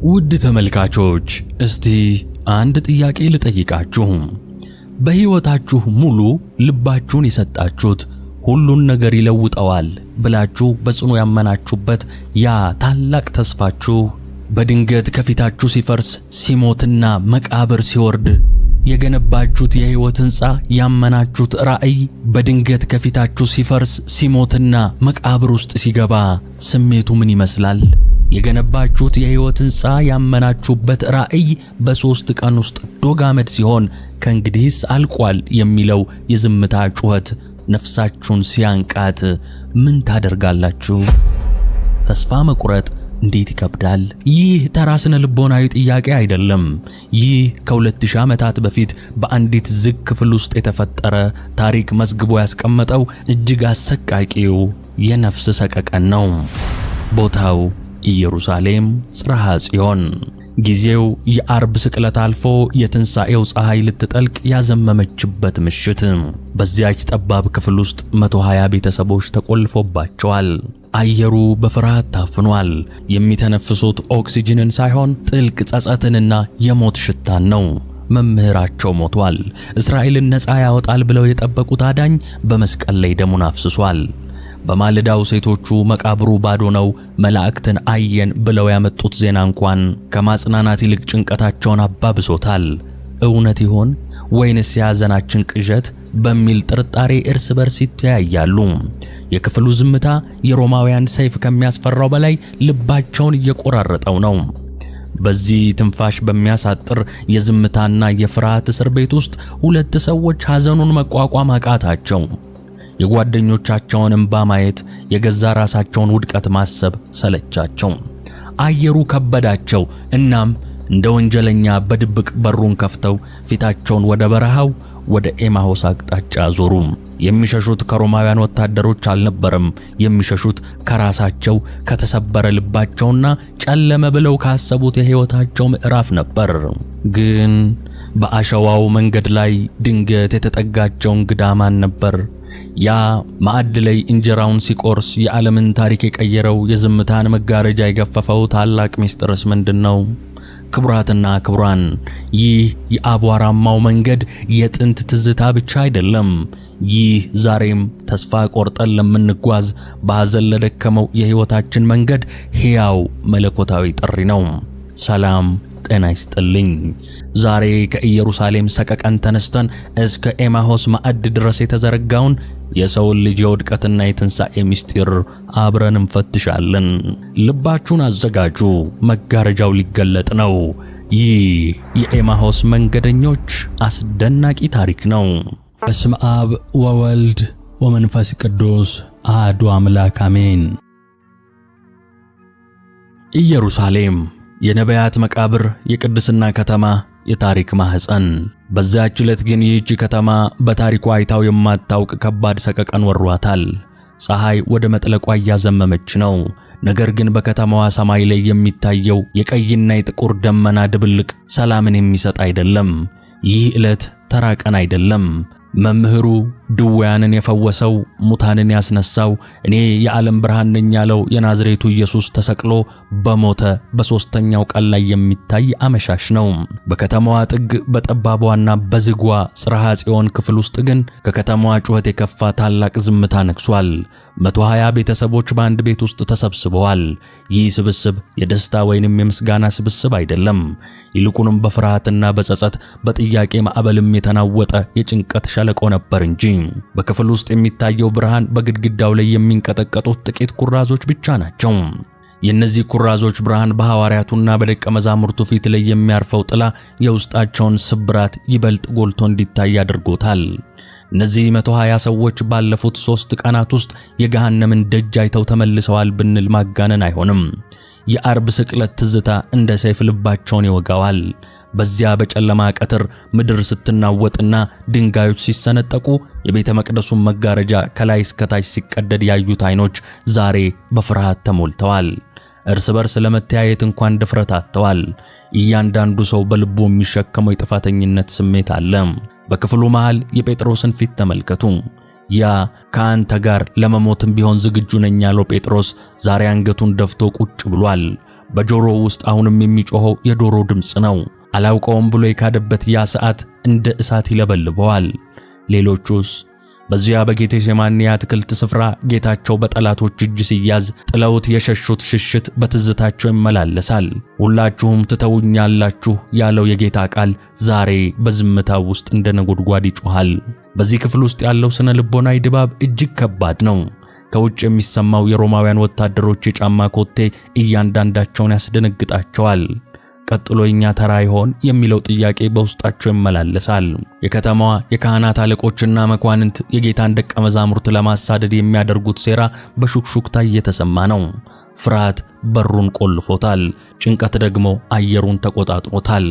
ውድ ተመልካቾች እስቲ አንድ ጥያቄ ልጠይቃችሁ። በሕይወታችሁ ሙሉ ልባችሁን የሰጣችሁት ሁሉን ነገር ይለውጠዋል ብላችሁ በጽኑ ያመናችሁበት ያ ታላቅ ተስፋችሁ በድንገት ከፊታችሁ ሲፈርስ፣ ሲሞትና መቃብር ሲወርድ፣ የገነባችሁት የሕይወት ሕንፃ ያመናችሁት ራእይ በድንገት ከፊታችሁ ሲፈርስ፣ ሲሞትና መቃብር ውስጥ ሲገባ ስሜቱ ምን ይመስላል? የገነባችሁት የሕይወት ሕንፃ ያመናችሁበት ራእይ በ3 ቀን ውስጥ ዶጋመድ ሲሆን ከእንግዲህስ አልቋል የሚለው የዝምታ ጩኸት ነፍሳችሁን ሲያንቃት ምን ታደርጋላችሁ? ተስፋ መቁረጥ እንዴት ይከብዳል! ይህ ተራ ስነ ልቦናዊ ጥያቄ አይደለም። ይህ ከ2000 ዓመታት በፊት በአንዲት ዝግ ክፍል ውስጥ የተፈጠረ ታሪክ መዝግቦ ያስቀመጠው እጅግ አሰቃቂው የነፍስ ሰቀቀን ነው። ቦታው ኢየሩሳሌም ጽርሐ ጽዮን። ጊዜው የአርብ ስቅለት አልፎ የትንሣኤው ፀሐይ ልትጠልቅ ያዘመመችበት ምሽት። በዚያች ጠባብ ክፍል ውስጥ 120 ቤተሰቦች ተቆልፎባቸዋል። አየሩ በፍርሃት ታፍኗል። የሚተነፍሱት ኦክሲጅንን ሳይሆን ጥልቅ ጸጸትንና የሞት ሽታን ነው። መምህራቸው ሞቷል። እስራኤልን ነፃ ያወጣል ብለው የጠበቁት አዳኝ በመስቀል ላይ ደሙን አፍስሷል። በማለዳው ሴቶቹ መቃብሩ ባዶ ነው፣ መላእክትን አየን ብለው ያመጡት ዜና እንኳን ከማጽናናት ይልቅ ጭንቀታቸውን አባብሶታል። እውነት ይሆን ወይንስ የሐዘናችን ቅዠት በሚል ጥርጣሬ እርስ በርስ ይተያያሉ። የክፍሉ ዝምታ የሮማውያን ሰይፍ ከሚያስፈራው በላይ ልባቸውን እየቆራረጠው ነው። በዚህ ትንፋሽ በሚያሳጥር የዝምታና የፍርሃት እስር ቤት ውስጥ 2 ሰዎች ሐዘኑን መቋቋም አቃታቸው። የጓደኞቻቸውን እንባ ማየት፣ የገዛ ራሳቸውን ውድቀት ማሰብ ሰለቻቸው። አየሩ ከበዳቸው። እናም እንደ ወንጀለኛ በድብቅ በሩን ከፍተው ፊታቸውን ወደ በረሃው ወደ ኤማሆስ አቅጣጫ ዞሩ። የሚሸሹት ከሮማውያን ወታደሮች አልነበረም። የሚሸሹት ከራሳቸው ከተሰበረ ልባቸውና ጨለመ ብለው ካሰቡት የሕይወታቸው ምዕራፍ ነበር። ግን በአሸዋው መንገድ ላይ ድንገት የተጠጋቸው እንግዳ ማን ነበር? ያ ማዕድ ላይ እንጀራውን ሲቆርስ የዓለምን ታሪክ የቀየረው የዝምታን መጋረጃ የገፈፈው ታላቅ ምስጢርስ ምንድነው? ክቡራትና ክቡራን፣ ይህ የአቧራማው መንገድ የጥንት ትዝታ ብቻ አይደለም። ይህ ዛሬም ተስፋ ቆርጠን ለምንጓዝ በሐዘን ለደከመው የሕይወታችን መንገድ ሕያው መለኮታዊ ጥሪ ነው። ሰላም ጤና ይስጥልኝ። ዛሬ ከኢየሩሳሌም ሰቀቀን ተነስተን እስከ ኤማሆስ ማዕድ ድረስ የተዘረጋውን የሰውን ልጅ የውድቀትና የትንሣኤ ምስጢር አብረን እንፈትሻለን። ልባችሁን አዘጋጁ፣ መጋረጃው ሊገለጥ ነው። ይህ የኤማሆስ መንገደኞች አስደናቂ ታሪክ ነው። በስመ አብ ወወልድ ወመንፈስ ቅዱስ አሐዱ አምላክ አሜን። ኢየሩሳሌም የነቢያት መቃብር፣ የቅድስና ከተማ፣ የታሪክ ማህፀን። በዚያች ዕለት ግን ይህች ከተማ በታሪኳ አይታው የማታውቅ ከባድ ሰቀቀን ወሯታል። ፀሐይ ወደ መጥለቋ እያዘመመች ነው። ነገር ግን በከተማዋ ሰማይ ላይ የሚታየው የቀይና የጥቁር ደመና ድብልቅ ሰላምን የሚሰጥ አይደለም። ይህ ዕለት ተራ ቀን አይደለም። መምህሩ ድውያንን የፈወሰው፣ ሙታንን ያስነሳው፣ እኔ የዓለም ብርሃን ነኝ ያለው የናዝሬቱ ኢየሱስ ተሰቅሎ በሞተ በ3ኛው ቀን ላይ የሚታይ አመሻሽ ነው። በከተማዋ ጥግ በጠባቧና በዝጓ ጽርሐ ጽዮን ክፍል ውስጥ ግን ከከተማዋ ጩኸት የከፋ ታላቅ ዝምታ ነግሷል። 120 ቤተሰቦች በአንድ ቤት ውስጥ ተሰብስበዋል። ይህ ስብስብ የደስታ ወይንም የምስጋና ስብስብ አይደለም። ይልቁንም በፍርሃትና በጸጸት በጥያቄ ማዕበልም የተናወጠ የጭንቀት ሸለቆ ነበር እንጂ። በክፍል ውስጥ የሚታየው ብርሃን በግድግዳው ላይ የሚንቀጠቀጡት ጥቂት ኩራዞች ብቻ ናቸው። የእነዚህ ኩራዞች ብርሃን በሐዋርያቱና በደቀ መዛሙርቱ ፊት ላይ የሚያርፈው ጥላ የውስጣቸውን ስብራት ይበልጥ ጎልቶ እንዲታይ አድርጎታል። እነዚህ 120 ሰዎች ባለፉት 3 ቀናት ውስጥ የገሃነምን ደጅ አይተው ተመልሰዋል ብንል ማጋነን አይሆንም። የአርብ ስቅለት ትዝታ እንደ ሰይፍ ልባቸውን ይወጋዋል። በዚያ በጨለማ ቀትር ምድር ስትናወጥና ድንጋዮች ሲሰነጠቁ የቤተ መቅደሱን መጋረጃ ከላይ እስከ ታች ሲቀደድ ያዩት አይኖች ዛሬ በፍርሃት ተሞልተዋል። እርስ በርስ ለመተያየት እንኳን ድፍረት አጥተዋል። እያንዳንዱ ሰው በልቡ የሚሸከመው የጥፋተኝነት ስሜት አለ። በክፍሉ መሃል የጴጥሮስን ፊት ተመልከቱ። ያ ከአንተ ጋር ለመሞትም ቢሆን ዝግጁ ነኝ ያለው ጴጥሮስ ዛሬ አንገቱን ደፍቶ ቁጭ ብሏል። በጆሮው ውስጥ አሁንም የሚጮኸው የዶሮ ድምፅ ነው። አላውቀውም ብሎ የካደበት ያ ሰዓት እንደ እሳት ይለበልበዋል። ሌሎቹስ? በዚያ በጌቴሴማኒ አትክልት ስፍራ ጌታቸው በጠላቶች እጅ ሲያዝ ጥለውት የሸሹት ሽሽት በትዝታቸው ይመላለሳል። ሁላችሁም ትተውኛላችሁ ያለው የጌታ ቃል ዛሬ በዝምታው ውስጥ እንደ ነጎድጓድ ይጮኻል። በዚህ ክፍል ውስጥ ያለው ስነ ልቦናዊ ድባብ እጅግ ከባድ ነው። ከውጭ የሚሰማው የሮማውያን ወታደሮች የጫማ ኮቴ እያንዳንዳቸውን ያስደነግጣቸዋል። ቀጥሎ የኛ ተራ ይሆን የሚለው ጥያቄ በውስጣቸው ይመላለሳል። የከተማዋ የካህናት አለቆችና መኳንንት የጌታን ደቀ መዛሙርት ለማሳደድ የሚያደርጉት ሴራ በሹክሹክታ እየተሰማ ነው። ፍርሃት በሩን ቆልፎታል፣ ጭንቀት ደግሞ አየሩን ተቆጣጥሮታል።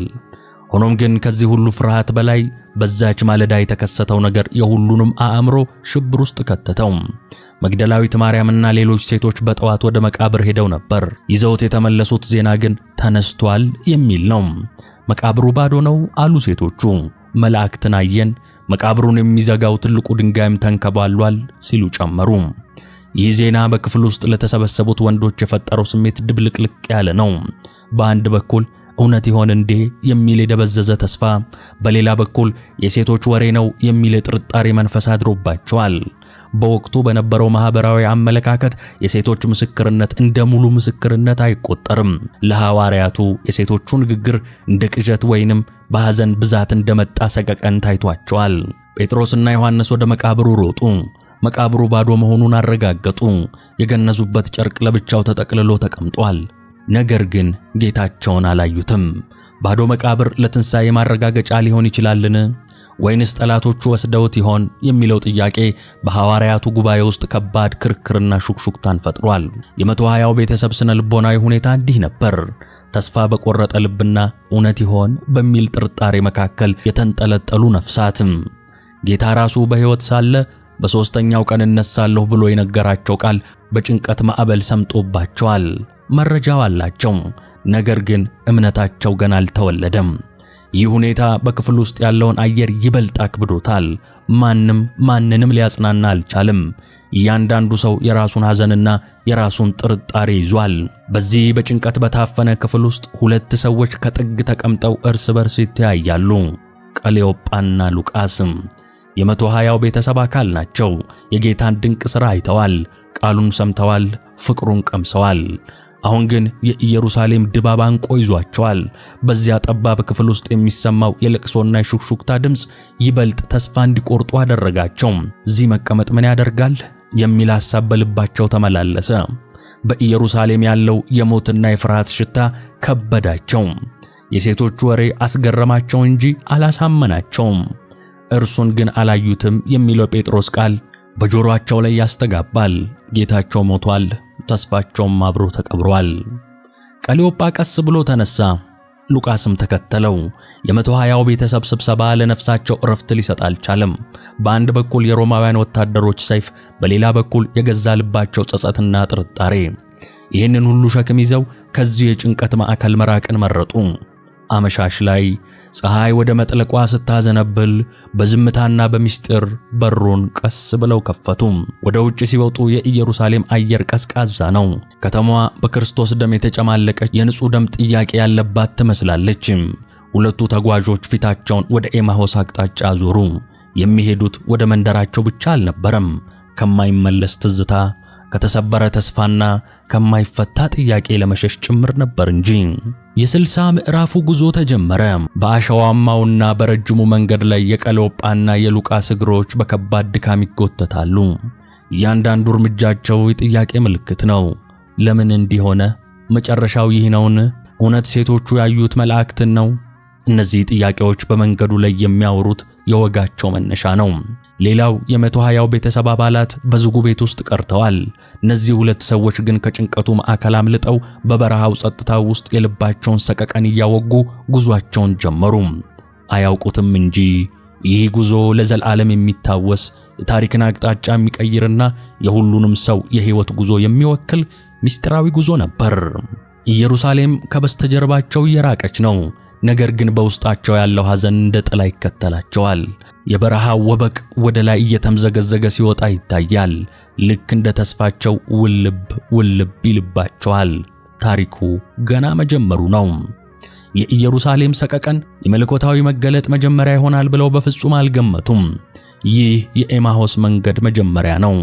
ሆኖም ግን ከዚህ ሁሉ ፍርሃት በላይ በዛች ማለዳ የተከሰተው ነገር የሁሉንም አእምሮ ሽብር ውስጥ ከተተው። መግደላዊት ማርያምና ሌሎች ሴቶች በጠዋት ወደ መቃብር ሄደው ነበር። ይዘውት የተመለሱት ዜና ግን ተነስቷል የሚል ነው። መቃብሩ ባዶ ነው አሉ ሴቶቹ። መላእክትን አየን፣ መቃብሩን የሚዘጋው ትልቁ ድንጋይም ተንከባሏል ሲሉ ጨመሩ። ይህ ዜና በክፍል ውስጥ ለተሰበሰቡት ወንዶች የፈጠረው ስሜት ድብልቅልቅ ያለ ነው። በአንድ በኩል እውነት ይሆን እንዴ የሚል የደበዘዘ ተስፋ፣ በሌላ በኩል የሴቶች ወሬ ነው የሚል ጥርጣሬ መንፈስ አድሮባቸዋል። በወቅቱ በነበረው ማህበራዊ አመለካከት የሴቶች ምስክርነት እንደ ሙሉ ምስክርነት አይቆጠርም። ለሐዋርያቱ የሴቶቹ ንግግር እንደ ቅዠት ወይንም በሐዘን ብዛት እንደመጣ ሰቀቀን ታይቷቸዋል። ጴጥሮስና ዮሐንስ ወደ መቃብሩ ሮጡ። መቃብሩ ባዶ መሆኑን አረጋገጡ። የገነዙበት ጨርቅ ለብቻው ተጠቅልሎ ተቀምጧል። ነገር ግን ጌታቸውን አላዩትም። ባዶ መቃብር ለትንሣኤ ማረጋገጫ ሊሆን ይችላልን? ወይንስ ጠላቶቹ ወስደውት ይሆን የሚለው ጥያቄ በሐዋርያቱ ጉባኤ ውስጥ ከባድ ክርክርና ሹክሹክታን ፈጥሯል። የ120ው ቤተሰብ ስነ ልቦናዊ ሁኔታ እንዲህ ነበር። ተስፋ በቆረጠ ልብና እውነት ይሆን በሚል ጥርጣሬ መካከል የተንጠለጠሉ ነፍሳትም። ጌታ ራሱ በሕይወት ሳለ በሦስተኛው ቀን እነሳለሁ ብሎ የነገራቸው ቃል በጭንቀት ማዕበል ሰምጦባቸዋል። መረጃው አላቸው፣ ነገር ግን እምነታቸው ገና አልተወለደም። ይህ ሁኔታ በክፍል ውስጥ ያለውን አየር ይበልጥ አክብዶታል። ማንንም ሊያጽናና አልቻለም። እያንዳንዱ ሰው የራሱን ሐዘንና የራሱን ጥርጣሬ ይዟል። በዚህ በጭንቀት በታፈነ ክፍል ውስጥ ሁለት ሰዎች ከጥግ ተቀምጠው እርስ በርስ ይተያያሉ። ቀሌዮጳና ሉቃስም የ120ው ቤተሰብ አካል ናቸው። የጌታን ድንቅ ሥራ አይተዋል፣ ቃሉን ሰምተዋል፣ ፍቅሩን ቀምሰዋል። አሁን ግን የኢየሩሳሌም ድባብ አንቆ ይዟቸዋል። በዚያ ጠባብ ክፍል ውስጥ የሚሰማው የለቅሶና የሹክሹክታ ድምፅ ይበልጥ ተስፋ እንዲቆርጡ አደረጋቸው። እዚህ መቀመጥ ምን ያደርጋል የሚል ሐሳብ በልባቸው ተመላለሰ። በኢየሩሳሌም ያለው የሞትና የፍርሃት ሽታ ከበዳቸው። የሴቶቹ ወሬ አስገረማቸው እንጂ አላሳመናቸውም። እርሱን ግን አላዩትም የሚለው ጴጥሮስ ቃል በጆሮአቸው ላይ ያስተጋባል። ጌታቸው ሞቷል፣ ተስፋቸውም አብሮ ተቀብሯል። ቀሌዮጳ ቀስ ብሎ ተነሳ፣ ሉቃስም ተከተለው። የ120ው ቤተሰብ ስብሰባ ለነፍሳቸው እረፍት ሊሰጥ አልቻለም። በአንድ በኩል የሮማውያን ወታደሮች ሰይፍ፣ በሌላ በኩል የገዛ ልባቸው ጸጸትና ጥርጣሬ። ይህንን ሁሉ ሸክም ይዘው ከዚህ የጭንቀት ማዕከል መራቅን መረጡ። አመሻሽ ላይ ፀሐይ ወደ መጥለቋ ስታዘነብል በዝምታና በሚስጥር በሩን ቀስ ብለው ከፈቱ። ወደ ውጭ ሲወጡ የኢየሩሳሌም አየር ቀዝቃዛ ነው። ከተማዋ በክርስቶስ ደም የተጨማለቀች የንጹህ ደም ጥያቄ ያለባት ትመስላለች። ሁለቱ ተጓዦች ፊታቸውን ወደ ኤማሆስ አቅጣጫ አዞሩ። የሚሄዱት ወደ መንደራቸው ብቻ አልነበረም። ከማይመለስ ትዝታ፣ ከተሰበረ ተስፋና ከማይፈታ ጥያቄ ለመሸሽ ጭምር ነበር እንጂ። የ60 ምዕራፉ ጉዞ ተጀመረ። በአሸዋማውና በረጅሙ መንገድ ላይ የቀሌዮጳና የሉቃስ እግሮች በከባድ ድካም ይጎተታሉ። እያንዳንዱ እርምጃቸው የጥያቄ ምልክት ነው። ለምን እንዲህ ሆነ? መጨረሻው ይህ ነውን? እውነት ሴቶቹ ያዩት መላእክትን ነው? እነዚህ ጥያቄዎች በመንገዱ ላይ የሚያወሩት የወጋቸው መነሻ ነው። ሌላው የ120ው ቤተሰብ አባላት በዝጉ ቤት ውስጥ ቀርተዋል። እነዚህ ሁለት ሰዎች ግን ከጭንቀቱ ማዕከል አምልጠው በበረሃው ጸጥታ ውስጥ የልባቸውን ሰቀቀን እያወጉ ጉዟቸውን ጀመሩ። አያውቁትም እንጂ ይህ ጉዞ ለዘላለም የሚታወስ የታሪክን አቅጣጫ የሚቀይርና የሁሉንም ሰው የሕይወት ጉዞ የሚወክል ምስጢራዊ ጉዞ ነበር። ኢየሩሳሌም ከበስተጀርባቸው እየራቀች ነው። ነገር ግን በውስጣቸው ያለው ሐዘን እንደ ጥላ ይከተላቸዋል። የበረሃው ወበቅ ወደ ላይ እየተምዘገዘገ ሲወጣ ይታያል። ልክ እንደ ተስፋቸው ውልብ ይልባቸዋል። ታሪኩ ገና መጀመሩ ነው። የኢየሩሳሌም ሰቀቀን የመለኮታዊ መገለጥ መጀመሪያ ይሆናል ብለው በፍጹም አልገመቱም። ይህ የኤማሁስ መንገድ መጀመሪያ ነው።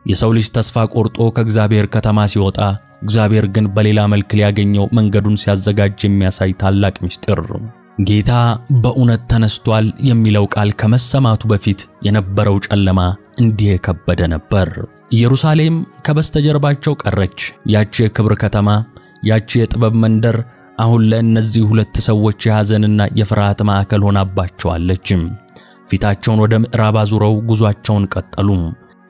የሰው ልጅ ተስፋ ቆርጦ ከእግዚአብሔር ከተማ ሲወጣ፣ እግዚአብሔር ግን በሌላ መልክ ሊያገኘው መንገዱን ሲያዘጋጅ የሚያሳይ ታላቅ ምስጢር። ጌታ በእውነት ተነስቷል የሚለው ቃል ከመሰማቱ በፊት የነበረው ጨለማ እንዲህ የከበደ ነበር። ኢየሩሳሌም ከበስተጀርባቸው ቀረች። ያቺ የክብር ከተማ፣ ያቺ የጥበብ መንደር አሁን ለእነዚህ ሁለት ሰዎች የሐዘንና የፍርሃት ማዕከል ሆናባቸዋለች። ፊታቸውን ወደ ምዕራብ አዙረው ጉዟቸውን ቀጠሉ።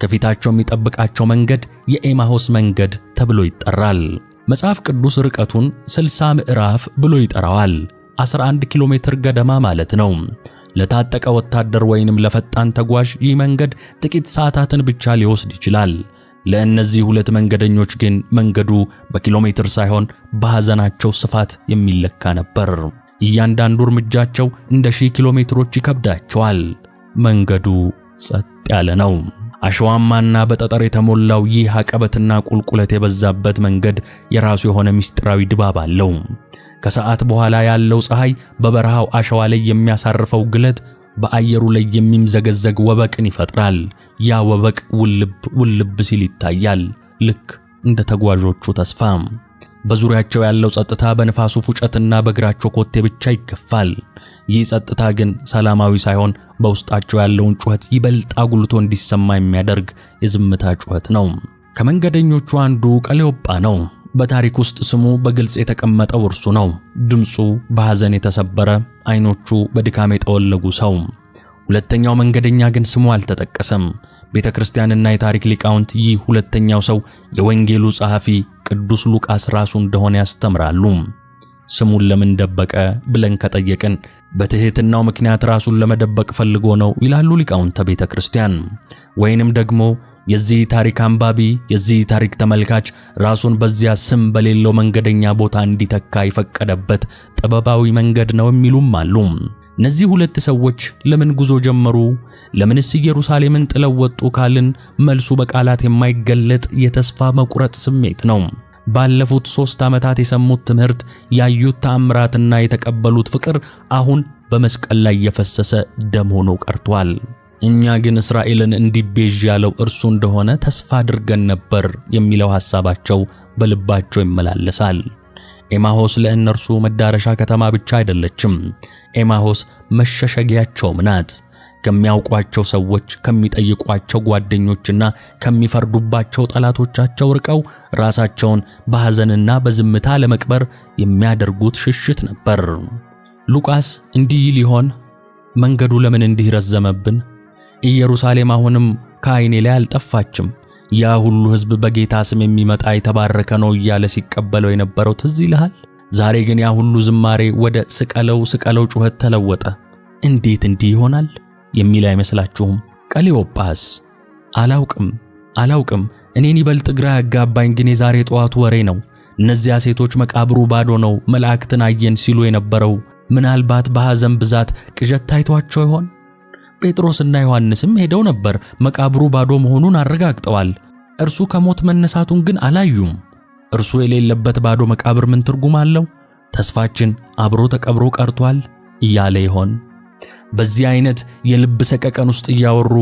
ከፊታቸው የሚጠብቃቸው መንገድ የኤማሁስ መንገድ ተብሎ ይጠራል። መጽሐፍ ቅዱስ ርቀቱን 60 ምዕራፍ ብሎ ይጠራዋል። 11 ኪሎ ሜትር ገደማ ማለት ነው። ለታጠቀ ወታደር ወይንም ለፈጣን ተጓዥ ይህ መንገድ ጥቂት ሰዓታትን ብቻ ሊወስድ ይችላል። ለእነዚህ ሁለት መንገደኞች ግን መንገዱ በኪሎ ሜትር ሳይሆን በሐዘናቸው ስፋት የሚለካ ነበር። እያንዳንዱ እርምጃቸው እንደ 1000 ኪሎ ሜትሮች ይከብዳቸዋል። መንገዱ ጸጥ ያለ ነው። አሸዋማና በጠጠር የተሞላው ይህ አቀበትና ቁልቁለት የበዛበት መንገድ የራሱ የሆነ ምስጢራዊ ድባብ አለው። ከሰዓት በኋላ ያለው ፀሐይ በበረሃው አሸዋ ላይ የሚያሳርፈው ግለት በአየሩ ላይ የሚምዘገዘግ ወበቅን ይፈጥራል። ያ ወበቅ ውልብ ሲል ይታያል፣ ልክ እንደ ተጓዦቹ ተስፋ። በዙሪያቸው ያለው ጸጥታ በንፋሱ ፉጨትና በእግራቸው ኮቴ ብቻ ይገፋል። ይህ ጸጥታ ግን ሰላማዊ ሳይሆን በውስጣቸው ያለውን ጩኸት ይበልጥ አጉልቶ እንዲሰማ የሚያደርግ የዝምታ ጩኸት ነው። ከመንገደኞቹ አንዱ ቀሌዮጳ ነው። በታሪክ ውስጥ ስሙ በግልጽ የተቀመጠው እርሱ ነው። ድምፁ በሐዘን የተሰበረ፣ አይኖቹ በድካም የጠወለጉ ሰው። ሁለተኛው መንገደኛ ግን ስሙ አልተጠቀሰም። ቤተክርስቲያንና የታሪክ ሊቃውንት ይህ ሁለተኛው ሰው የወንጌሉ ጸሐፊ ቅዱስ ሉቃስ ራሱ እንደሆነ ያስተምራሉ። ስሙን ለምን ደበቀ ብለን ከጠየቅን በትህትናው ምክንያት ራሱን ለመደበቅ ፈልጎ ነው ይላሉ ሊቃውንተ ቤተክርስቲያን። ወይንም ደግሞ የዚህ ታሪክ አንባቢ፣ የዚህ ታሪክ ተመልካች ራሱን በዚያ ስም በሌለው መንገደኛ ቦታ እንዲተካ የፈቀደበት ጥበባዊ መንገድ ነው የሚሉም አሉ። እነዚህ ሁለት ሰዎች ለምን ጉዞ ጀመሩ? ለምንስ ኢየሩሳሌምን ጥለው ወጡ ካልን መልሱ በቃላት የማይገለጥ የተስፋ መቁረጥ ስሜት ነው። ባለፉት 3 ዓመታት የሰሙት ትምህርት፣ ያዩት ተአምራትና የተቀበሉት ፍቅር አሁን በመስቀል ላይ የፈሰሰ ደም ሆኖ ቀርቷል። እኛ ግን እስራኤልን እንዲቤዥ ያለው እርሱ እንደሆነ ተስፋ አድርገን ነበር የሚለው ሐሳባቸው በልባቸው ይመላለሳል። ኤማሁስ ለእነርሱ መዳረሻ ከተማ ብቻ አይደለችም። ኤማሁስ መሸሸጊያቸውም ናት። ከሚያውቋቸው ሰዎች፣ ከሚጠይቋቸው ጓደኞችና ከሚፈርዱባቸው ጠላቶቻቸው ርቀው ራሳቸውን በሐዘንና በዝምታ ለመቅበር የሚያደርጉት ሽሽት ነበር። ሉቃስ እንዲህ ሊሆን መንገዱ ለምን እንዲህ ረዘመብን? ኢየሩሳሌም አሁንም ከዓይኔ ላይ አልጠፋችም። ያ ሁሉ ሕዝብ በጌታ ስም የሚመጣ የተባረከ ነው እያለ ሲቀበለው የነበረው ትዝ ይልሃል? ዛሬ ግን ያ ሁሉ ዝማሬ ወደ ስቀለው ስቀለው ጩኸት ተለወጠ። እንዴት እንዲህ ይሆናል የሚል አይመስላችሁም? ቀሌዮጳስ አላውቅም እኔን ይበልጥ ግራ ያጋባኝ ግን የዛሬ ጠዋቱ ወሬ ነው። እነዚያ ሴቶች መቃብሩ ባዶ ነው፣ መላእክትን አየን ሲሉ የነበረው ምናልባት በሐዘን ብዛት ቅዠት ታይቷቸው ይሆን? ጴጥሮስና ዮሐንስም ሄደው ነበር፣ መቃብሩ ባዶ መሆኑን አረጋግጠዋል። እርሱ ከሞት መነሳቱን ግን አላዩም። እርሱ የሌለበት ባዶ መቃብር ምን ትርጉም አለው? ተስፋችን አብሮ ተቀብሮ ቀርቷል እያለ ይሆን? በዚህ አይነት የልብ ሰቀቀን ውስጥ እያወሩ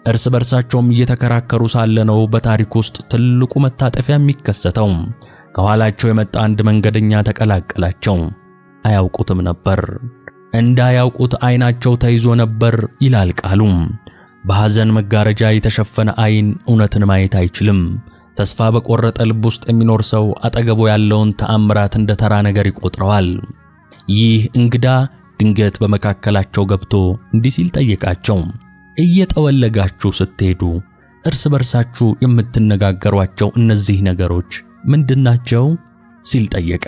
እርስ በርሳቸውም እየተከራከሩ ሳለ ነው በታሪክ ውስጥ ትልቁ መታጠፊያ የሚከሰተው። ከኋላቸው የመጣ አንድ መንገደኛ ተቀላቀላቸው። አያውቁትም ነበር። እንዳያውቁት አይናቸው ተይዞ ነበር ይላል ቃሉ። በሐዘን መጋረጃ የተሸፈነ አይን እውነትን ማየት አይችልም። ተስፋ በቆረጠ ልብ ውስጥ የሚኖር ሰው አጠገቡ ያለውን ተአምራት እንደ ተራ ነገር ይቆጥረዋል። ይህ እንግዳ ድንገት በመካከላቸው ገብቶ እንዲህ ሲል ጠየቃቸው። እየጠወለጋችሁ ስትሄዱ እርስ በርሳችሁ የምትነጋገሯቸው እነዚህ ነገሮች ምንድናቸው? ሲል ጠየቀ።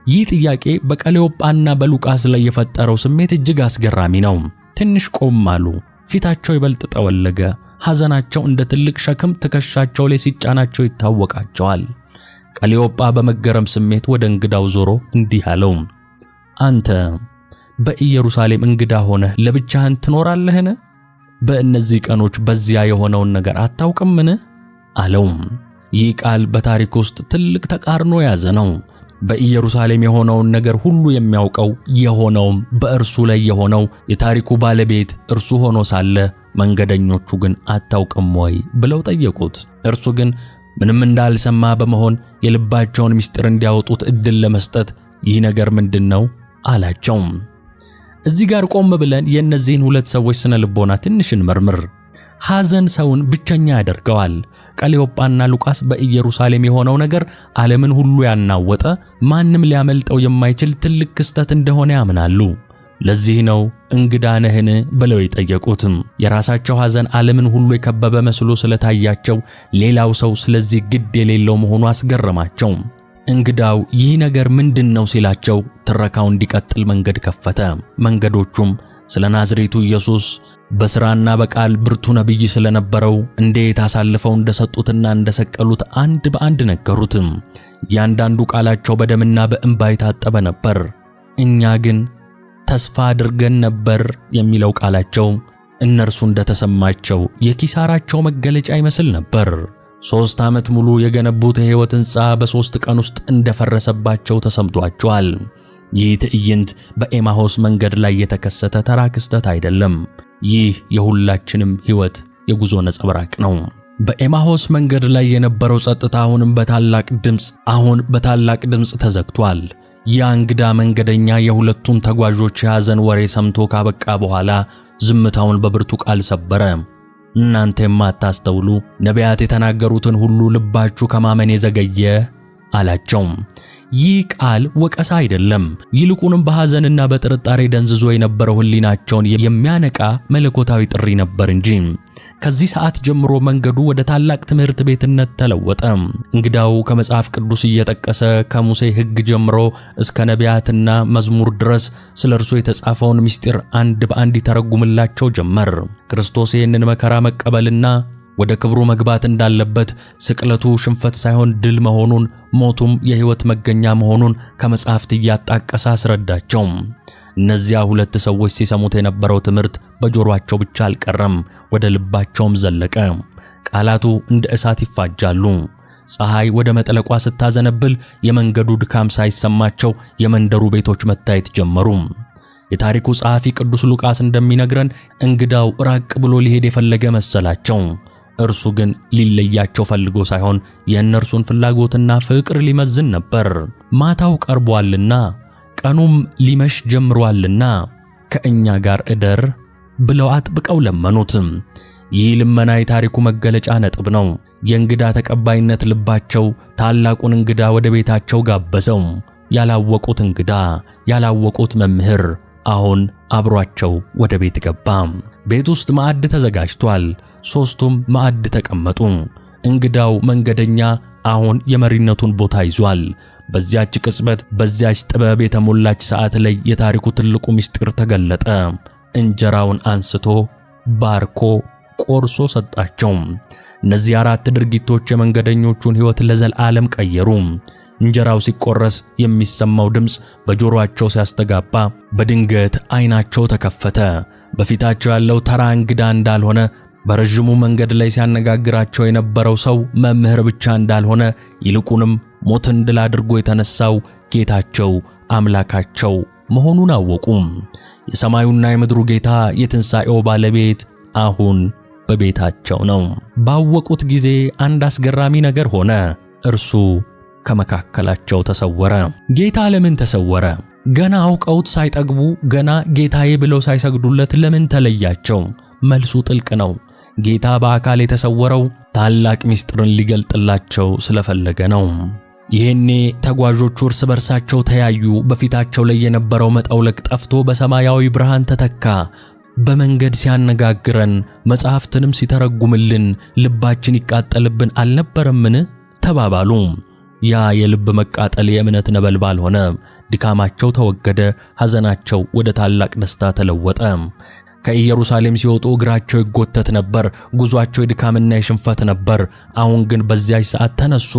ይህ ጥያቄ በቀሌዮጳና በሉቃስ ላይ የፈጠረው ስሜት እጅግ አስገራሚ ነው። ትንሽ ቆም አሉ። ፊታቸው ይበልጥ ጠወለገ። ሐዘናቸው እንደ ትልቅ ሸክም ትከሻቸው ላይ ሲጫናቸው ይታወቃቸዋል። ቀሌዮጳ በመገረም ስሜት ወደ እንግዳው ዞሮ እንዲህ አለው፣ አንተ በኢየሩሳሌም እንግዳ ሆነህ ለብቻህን ትኖራለህን? በእነዚህ ቀኖች በዚያ የሆነውን ነገር አታውቅምን? አለው። ይህ ቃል በታሪክ ውስጥ ትልቅ ተቃርኖ ያዘ ነው። በኢየሩሳሌም የሆነውን ነገር ሁሉ የሚያውቀው የሆነውም በእርሱ ላይ የሆነው የታሪኩ ባለቤት እርሱ ሆኖ ሳለ መንገደኞቹ ግን አታውቅም ወይ ብለው ጠየቁት። እርሱ ግን ምንም እንዳልሰማ በመሆን የልባቸውን ምስጢር እንዲያወጡት እድል ለመስጠት ይህ ነገር ምንድነው አላቸው። እዚህ ጋር ቆም ብለን የእነዚህን ሁለት ሰዎች ስነ ልቦና ትንሽ እንመርምር። ሐዘን ሰውን ብቸኛ ያደርገዋል። ቀሌዮጳና ሉቃስ በኢየሩሳሌም የሆነው ነገር ዓለምን ሁሉ ያናወጠ፣ ማንም ሊያመልጠው የማይችል ትልቅ ክስተት እንደሆነ ያምናሉ። ለዚህ ነው እንግዳ ነህን ብለው የጠየቁትም። የራሳቸው ሐዘን ዓለምን ሁሉ የከበበ መስሎ ስለታያቸው ሌላው ሰው ስለዚህ ግድ የሌለው መሆኑ አስገረማቸው። እንግዳው ይህ ነገር ምንድነው ሲላቸው ትረካው እንዲቀጥል መንገድ ከፈተ። መንገዶቹም ስለ ናዝሬቱ ኢየሱስ በሥራና በቃል ብርቱ ነቢይ ስለነበረው እንዴት አሳልፈው እንደሰጡትና እንደሰቀሉት አንድ በአንድ ነገሩትም። እያንዳንዱ ቃላቸው በደምና በእንባ የታጠበ ነበር። እኛ ግን ተስፋ አድርገን ነበር የሚለው ቃላቸው እነርሱ እንደተሰማቸው የኪሳራቸው መገለጫ ይመስል ነበር። 3 ዓመት ሙሉ የገነቡት የሕይወት ሕንፃ በ3 ቀን ውስጥ እንደፈረሰባቸው ተሰምቷቸዋል። ይህ ትዕይንት በኤማሆስ መንገድ ላይ የተከሰተ ተራ ክስተት አይደለም። ይህ የሁላችንም ሕይወት የጉዞ ነጸብራቅ ነው። በኤማሆስ መንገድ ላይ የነበረው ጸጥታ አሁን በታላቅ ድምፅ ተዘግቷል። ያ እንግዳ መንገደኛ የሁለቱን ተጓዦች የሐዘን ወሬ ሰምቶ ካበቃ በኋላ ዝምታውን በብርቱ ቃል ሰበረ። እናንተ የማታስተውሉ ነቢያት የተናገሩትን ሁሉ ልባችሁ ከማመን የዘገየ አላቸው። ይህ ቃል ወቀሳ አይደለም፣ ይልቁንም በሐዘንና በጥርጣሬ ደንዝዞ የነበረው ሕሊናቸውን የሚያነቃ መለኮታዊ ጥሪ ነበር እንጂ። ከዚህ ሰዓት ጀምሮ መንገዱ ወደ ታላቅ ትምህርት ቤትነት ተለወጠ። እንግዳው ከመጽሐፍ ቅዱስ እየጠቀሰ ከሙሴ ሕግ ጀምሮ እስከ ነቢያትና መዝሙር ድረስ ስለ እርሱ የተጻፈውን ምስጢር አንድ በአንድ ይተረጉምላቸው ጀመር። ክርስቶስ ይህንን መከራ መቀበልና ወደ ክብሩ መግባት እንዳለበት፣ ስቅለቱ ሽንፈት ሳይሆን ድል መሆኑን፣ ሞቱም የሕይወት መገኛ መሆኑን ከመጽሐፍት እያጣቀሰ አስረዳቸው። እነዚያ ሁለት ሰዎች ሲሰሙት የነበረው ትምህርት በጆሮአቸው ብቻ አልቀረም፣ ወደ ልባቸውም ዘለቀ። ቃላቱ እንደ እሳት ይፋጃሉ። ፀሐይ ወደ መጥለቋ ስታዘነብል የመንገዱ ድካም ሳይሰማቸው የመንደሩ ቤቶች መታየት ጀመሩ። የታሪኩ ጸሐፊ ቅዱስ ሉቃስ እንደሚነግረን እንግዳው ራቅ ብሎ ሊሄድ የፈለገ መሰላቸው። እርሱ ግን ሊለያቸው ፈልጎ ሳይሆን የእነርሱን ፍላጎትና ፍቅር ሊመዝን ነበር። ማታው ቀርቧልና ቀኑም ሊመሽ ጀምሯልና ከእኛ ጋር እደር ብለው አጥብቀው ለመኑት። ይህ ልመና የታሪኩ መገለጫ ነጥብ ነው። የእንግዳ ተቀባይነት ልባቸው ታላቁን እንግዳ ወደ ቤታቸው ጋበዘው። ያላወቁት እንግዳ፣ ያላወቁት መምህር አሁን አብሯቸው ወደ ቤት ገባ። ቤት ውስጥ ማዕድ ተዘጋጅቷል። ሦስቱም ማዕድ ተቀመጡ። እንግዳው መንገደኛ አሁን የመሪነቱን ቦታ ይዟል። በዚያች ቅጽበት፣ በዚያች ጥበብ የተሞላች ሰዓት ላይ የታሪኩ ትልቁ ምስጢር ተገለጠ። እንጀራውን አንስቶ ባርኮ ቆርሶ ሰጣቸው። እነዚህ 4 ድርጊቶች የመንገደኞቹን ሕይወት ለዘላለም ቀየሩ። እንጀራው ሲቆረስ የሚሰማው ድምፅ በጆሮአቸው ሲያስተጋባ በድንገት ዓይናቸው ተከፈተ። በፊታቸው ያለው ተራ እንግዳ እንዳልሆነ፣ በረጅሙ መንገድ ላይ ሲያነጋግራቸው የነበረው ሰው መምህር ብቻ እንዳልሆነ፣ ይልቁንም ሞትን ድል አድርጎ የተነሳው ጌታቸው አምላካቸው መሆኑን አወቁ። የሰማዩና የምድሩ ጌታ፣ የትንሣኤው ባለቤት አሁን በቤታቸው ነው። ባወቁት ጊዜ አንድ አስገራሚ ነገር ሆነ። እርሱ ከመካከላቸው ተሰወረ። ጌታ ለምን ተሰወረ? ገና አውቀውት ሳይጠግቡ፣ ገና ጌታዬ ብለው ሳይሰግዱለት ለምን ተለያቸው? መልሱ ጥልቅ ነው። ጌታ በአካል የተሰወረው ታላቅ ምስጢርን ሊገልጥላቸው ስለፈለገ ነው። ይህኔ ተጓዦቹ እርስ በርሳቸው ተያዩ። በፊታቸው ላይ የነበረው መጠውለቅ ጠፍቶ በሰማያዊ ብርሃን ተተካ። በመንገድ ሲያነጋግረን፣ መጽሐፍትንም ሲተረጉምልን ልባችን ይቃጠልብን አልነበረምን? ተባባሉ። ያ የልብ መቃጠል የእምነት ነበልባል ሆነ። ድካማቸው ተወገደ። ሐዘናቸው ወደ ታላቅ ደስታ ተለወጠ። ከኢየሩሳሌም ሲወጡ እግራቸው ይጎተት ነበር። ጉዟቸው የድካምና የሽንፈት ነበር። አሁን ግን በዚያች ሰዓት ተነሱ።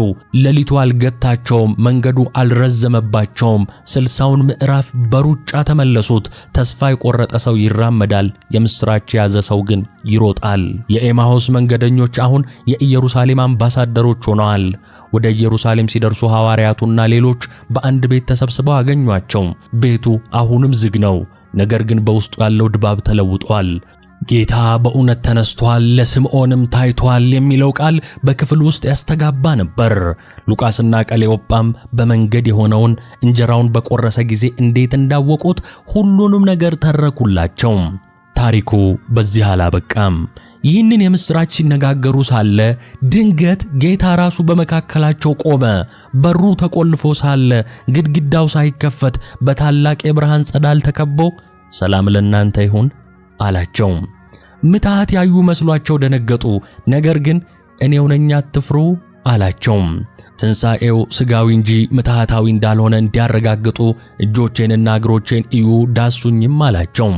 ሌሊቱ አልገታቸውም፣ መንገዱ አልረዘመባቸውም። 60ውን ምዕራፍ በሩጫ ተመለሱት። ተስፋ የቆረጠ ሰው ይራመዳል፣ የምስራች የያዘ ሰው ግን ይሮጣል። የኤማሁስ መንገደኞች አሁን የኢየሩሳሌም አምባሳደሮች ሆነዋል። ወደ ኢየሩሳሌም ሲደርሱ ሐዋርያቱና ሌሎች በአንድ ቤት ተሰብስበው አገኟቸው። ቤቱ አሁንም ዝግ ነው። ነገር ግን በውስጡ ያለው ድባብ ተለውጧል። ጌታ በእውነት ተነስቷል፣ ለስምዖንም ታይቷል የሚለው ቃል በክፍል ውስጥ ያስተጋባ ነበር። ሉቃስና ቀሌዮጳም በመንገድ የሆነውን እንጀራውን በቆረሰ ጊዜ እንዴት እንዳወቁት ሁሉንም ነገር ተረኩላቸው። ታሪኩ በዚህ አላበቃም። ይህንን የምስራች ሲነጋገሩ ሳለ ድንገት ጌታ ራሱ በመካከላቸው ቆመ። በሩ ተቆልፎ ሳለ ግድግዳው ሳይከፈት በታላቅ የብርሃን ጸዳል ተከቦ ሰላም ለእናንተ ይሁን አላቸው። ምትሃት ያዩ መስሏቸው ደነገጡ። ነገር ግን እኔው ነኝ አትፍሩ አላቸው። ትንሣኤው ሥጋዊ እንጂ ምትሃታዊ እንዳልሆነ እንዲያረጋግጡ እጆቼንና እግሮቼን እዩ ዳሱኝም አላቸው።